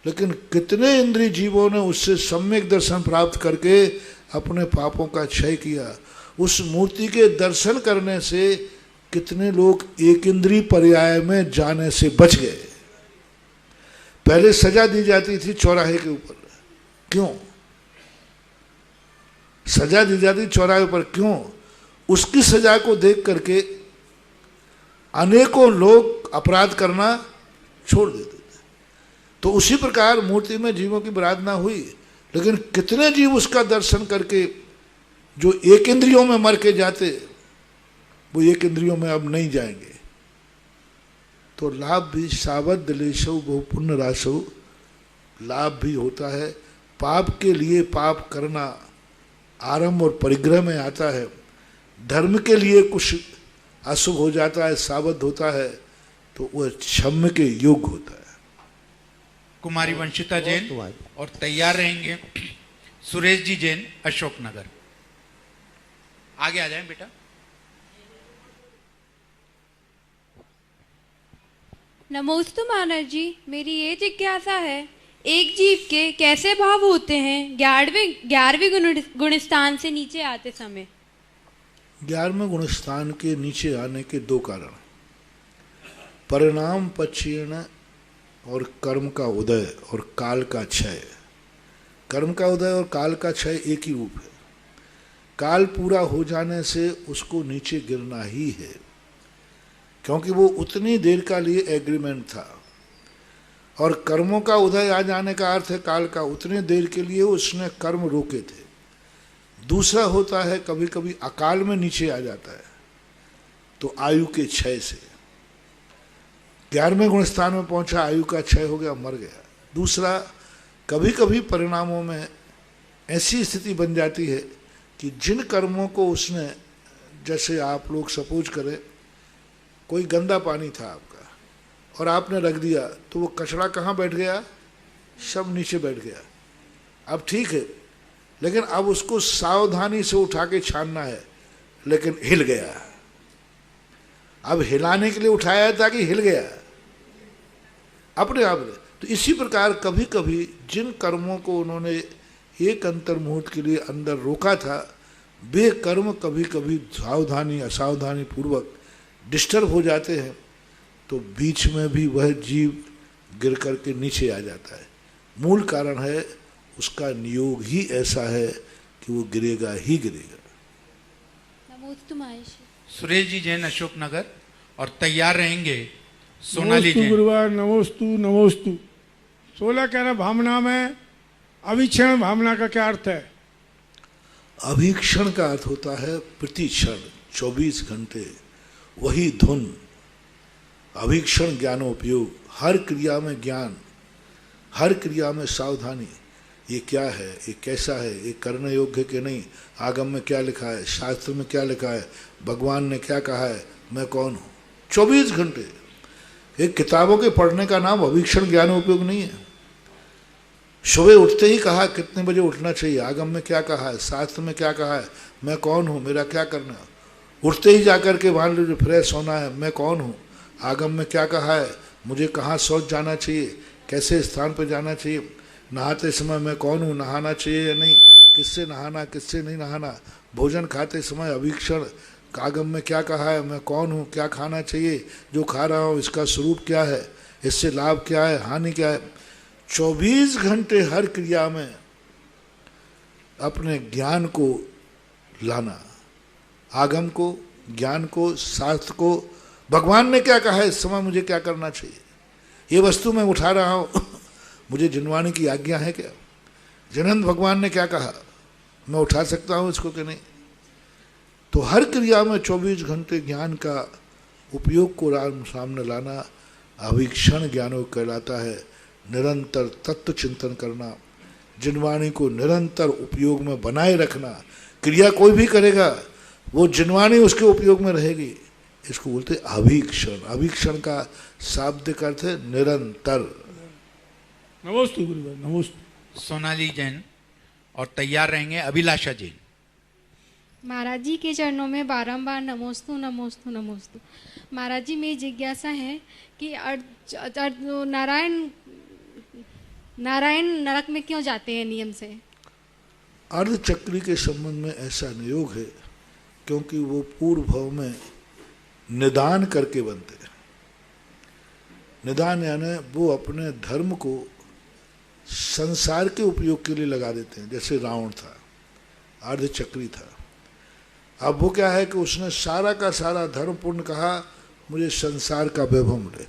Speaker 1: लेकिन कितने इंद्रिय जीवों ने उससे सम्यक दर्शन प्राप्त करके अपने पापों का क्षय किया। उस मूर्ति के दर्शन करने से कितने लोग एक इंद्रिय पर्याय में जाने से बच गए। पहले सजा दी जाती थी चौराहे के ऊपर, क्यों सजा दी जाती चौराहे पर? क्यों? उसकी सजा को देख करके अनेकों लोग अपराध करना छोड़ देते थे। तो उसी प्रकार मूर्ति में जीवों की विराधना हुई, लेकिन कितने जीव उसका दर्शन करके जो एक इंद्रियों में मर के जाते, वो एक इंद्रियों में अब नहीं जाएंगे। तो लाभ भी सावध लेशो बहु पुण्य राशो, लाभ भी होता है। पाप के लिए पाप करना आरंभ और परिग्रह में आता है। धर्म के लिए कुछ अशुभ हो जाता है, सावध होता है, तो वह क्षम्य के योग्य होता है।
Speaker 3: कुमारी वंशिता जैन, और तैयार रहेंगे सुरेश जी जैन, अशोकनगर। आगे आ जाएं बेटा।
Speaker 15: नमोस्तु महाराज जी, मेरी ये जिज्ञासा है, एक जीव के कैसे भाव होते हैं 11वें गुणस्थान से नीचे आते समय?
Speaker 1: 11वें गुणस्थान के नीचे आने के दो कारण, परिणाम पक्षीण और कर्म का उदय और काल का क्षय। कर्म का उदय और काल का क्षय एक ही रूप है। काल पूरा हो जाने से उसको नीचे गिरना ही है, क्योंकि वो उतनी देर का लिए एग्रीमेंट था। और कर्मों का उदय आ जाने का अर्थ है काल का उतने देर के लिए उसने कर्म रोके थे। दूसरा होता है कभी कभी अकाल में नीचे आ जाता है, तो आयु के क्षय से। 11वें गुणस्थान में पहुंचा, आयु का क्षय हो गया, मर गया। दूसरा, कभी कभी परिणामों में ऐसी स्थिति बन जाती है कि जिन कर्मों को उसने, जैसे आप लोग सपोज करें कोई गंदा पानी था आपका और आपने रख दिया, तो वो कचरा कहाँ बैठ गया? सब नीचे बैठ गया। अब ठीक है, लेकिन अब उसको सावधानी से उठा के छानना है, लेकिन हिल गया। अब हिलाने के लिए उठाया था कि हिल गया अपने आप ने। तो इसी प्रकार कभी कभी जिन कर्मों को उन्होंने एक अंतर मुहूर्त के लिए अंदर रोका था, वे कर्म कभी कभी सावधानी असावधानी पूर्वक डिस्टर्ब हो जाते हैं, तो बीच में भी वह जीव गिर करके नीचे आ जाता है। मूल कारण है उसका नियोग ही ऐसा है कि वो गिरेगा ही गिरेगा।
Speaker 15: नमोस्तु महेश।
Speaker 3: सुरेश जी जैन, अशोक नगर। और तैयार रहेंगे सोनाली जैन।
Speaker 16: गुरुवार नमोस्तु नमोस्तु। 16 कह रहा भावना में अभिक्षण भावना का क्या अर्थ है?
Speaker 1: अभिक्षण का अर्थ होता है प्रति क्षण 24 घंटे वही धुन। अभिक्षण ज्ञानोपयोग, हर क्रिया में ज्ञान, हर क्रिया में सावधानी। ये क्या है, ये कैसा है, ये करने योग्य कि नहीं, आगम में क्या लिखा है, शास्त्र में क्या लिखा है, भगवान ने क्या कहा है, मैं कौन हूँ। 24 घंटे। एक किताबों के पढ़ने का नाम अभिक्षण ज्ञानोपयोग नहीं है। सुबह उठते ही कहा कितने बजे उठना चाहिए, आगम में क्या कहा है, शास्त्र में क्या कहा है, मैं कौन हूँ, मेरा क्या करना है। उठते ही जाकर के मान लीजिए फ्रेश होना है, मैं कौन हूँ, आगम में क्या कहा है, मुझे कहाँ शौच जाना चाहिए, कैसे स्थान पर जाना चाहिए, नहाते समय मैं कौन हूँ, नहाना चाहिए या नहीं, किससे नहाना किससे नहीं नहाना, भोजन खाते समय अभिक्षण, आगम में क्या कहा है, मैं कौन हूँ, क्या खाना चाहिए, जो खा रहा हूँ इसका स्वरूप क्या है, इससे लाभ क्या है, हानि क्या है। 24 घंटे हर क्रिया में अपने ज्ञान को लाना, आगम को, ज्ञान को, शास्त्र को, भगवान ने क्या कहा है, इस समय मुझे क्या करना चाहिए, ये वस्तु मैं उठा रहा हूँ मुझे जिनवाने की आज्ञा है क्या, जिनंद भगवान ने क्या कहा, मैं उठा सकता हूँ इसको कि नहीं। तो हर क्रिया में 24 घंटे ज्ञान का उपयोग को सामने लाना अभिक्षण ज्ञानों कहलाता है। निरंतर तत्व चिंतन करना, जिनवाणी को निरंतर उपयोग में बनाए रखना। क्रिया कोई भी करेगा वो जिनवाणी उसके उपयोग में रहेगी, इसको बोलते अभिक्षण। अभिक्षण का शाब्दिक अर्थ है निरंतर।
Speaker 16: नमोस्तु गुरुवार नमोस्तु।
Speaker 3: सोनाली जैन। और तैयार रहेंगे अभिलाषा जैन।
Speaker 15: महाराज जी के चरणों में बारंबार नमोस्तु नमोस्तु नमोस्तु। महाराज जी मेरी जिज्ञासा है कि नारायण नरक में क्यों जाते हैं नियम से?
Speaker 1: अर्धचक्री के संबंध में ऐसा नियोग है क्योंकि वो पूर्व भाव में निदान करके बनते हैं। निदान यानी वो अपने धर्म को संसार के उपयोग के लिए लगा देते हैं। जैसे रावण था, अर्धचक्री था। अब वो क्या है कि उसने सारा का सारा धर्म पूर्ण कहा, मुझे संसार का वैभव मिले।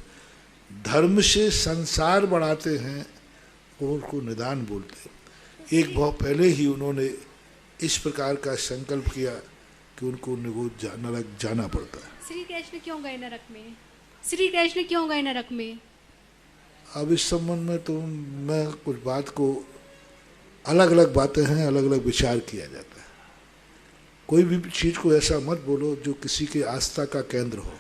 Speaker 1: धर्म से संसार बढ़ाते हैं और उनको निदान बोलते हैं। एक भाव पहले ही उन्होंने इस प्रकार का संकल्प किया कि उनको नरक जाना पड़ता है।
Speaker 15: श्री कृष्ण क्यों गए नरक में? श्री कृष्ण क्यों गए नरक में?
Speaker 1: अब इस संबंध में तो मैं कुछ बात को, अलग अलग बातें हैं, अलग अलग विचार किया जाता है। कोई भी चीज को ऐसा मत बोलो जो किसी के आस्था का केंद्र हो।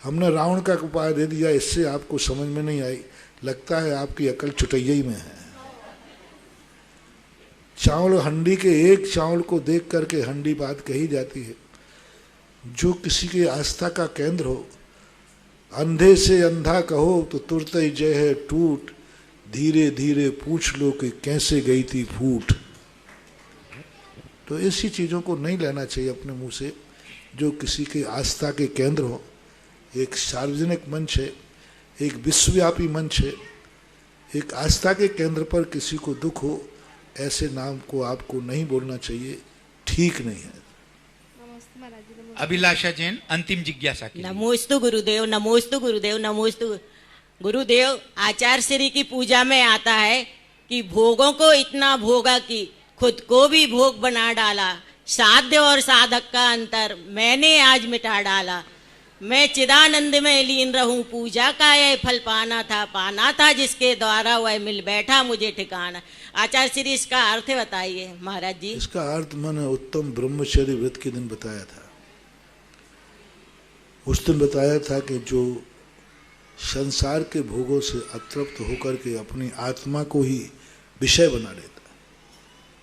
Speaker 1: हमने रावण का उपाय दे दिया, इससे आपको समझ में नहीं आई, लगता है आपकी अकल चुटैया में है। चावल हंडी के एक चावल को देख करके हंडी बात कही जाती है। जो किसी के आस्था का केंद्र हो, अंधे से अंधा कहो तो तुरते ही जय है टूट, धीरे धीरे पूछ लो कि कैसे गई थी फूट। तो ऐसी चीज़ों को नहीं लेना चाहिए अपने मुंह से जो किसी के आस्था के केंद्र हो। एक सार्वजनिक मंच है, एक विश्वव्यापी मंच है, एक आस्था के केंद्र पर किसी को दुख हो, ऐसे नाम को आपको नहीं बोलना चाहिए, ठीक नहीं है।
Speaker 3: अभिलाषा जैन अंतिम जिज्ञासा की।
Speaker 17: नमोस्तु गुरुदेव, नमोस्तु गुरुदेव, नमोस्तु गुरुदेव। आचार्य श्री की पूजा में आता है कि भोगों को इतना भोगा कि खुद को भी भोग बना डाला, साध्य और साधक का अंतर मैंने आज मिटा डाला। मैं चिदानंद में लीन रहूं, पूजा का यह फल पाना था जिसके द्वारा वह मिल बैठा मुझे ठिकाना। आचार्य श्री इसका अर्थ बताइए महाराज जी।
Speaker 1: इसका अर्थ मैंने उत्तम ब्रह्मचर्य व्रत के दिन बताया था। उस दिन बताया था कि जो संसार के भोगों से अतृप्त होकर के अपनी आत्मा को ही विषय बना लेता,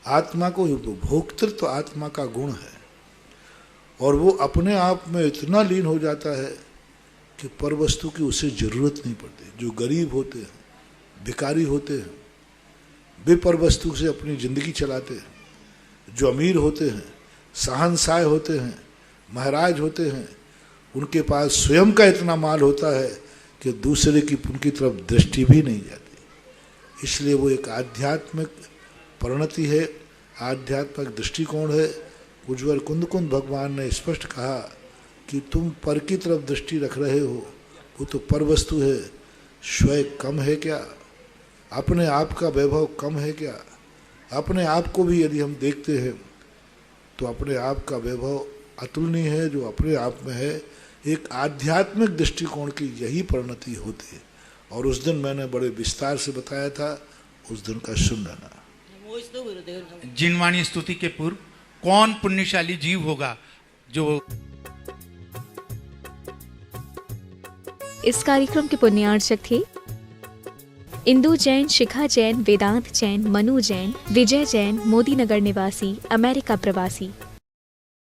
Speaker 1: आत्मा को ही, भोक्तृत्व तो आत्मा का गुण है, और वो अपने आप में इतना लीन हो जाता है कि पर वस्तु की उसे जरूरत नहीं पड़ती। जो गरीब होते हैं, भिखारी होते हैं, वे पर वस्तु से अपनी जिंदगी चलाते हैं। जो अमीर होते हैं, शहंशाह होते हैं, महाराज होते हैं, उनके पास स्वयं का इतना माल होता है कि दूसरे की उनकी तरफ दृष्टि भी नहीं जाती। इसलिए वो एक आध्यात्मिक परिणति है, आध्यात्मिक दृष्टिकोण है। उज्ज्वल कुंद भगवान ने स्पष्ट कहा कि तुम पर की तरफ दृष्टि रख रहे हो, वो तो पर वस्तु है, स्वयं कम है क्या? अपने आप का वैभव कम है क्या? अपने आप को भी यदि हम देखते हैं तो अपने आप का वैभव अतुलनीय है जो अपने आप में है। एक आध्यात्मिक दृष्टिकोण की यही परिणति होती है, और उस दिन मैंने बड़े विस्तार से बताया था, उस दिन का सुन लेना।
Speaker 3: जिनवाणी स्तुति के पूर्व कौन पुण्यशाली जीव होगा जो
Speaker 2: इस कार्यक्रम के पुण्यार्चक थे इंदु जैन, शिखा जैन, वेदांत जैन, मनु जैन, विजय जैन, मोदी नगर निवासी, अमेरिका प्रवासी।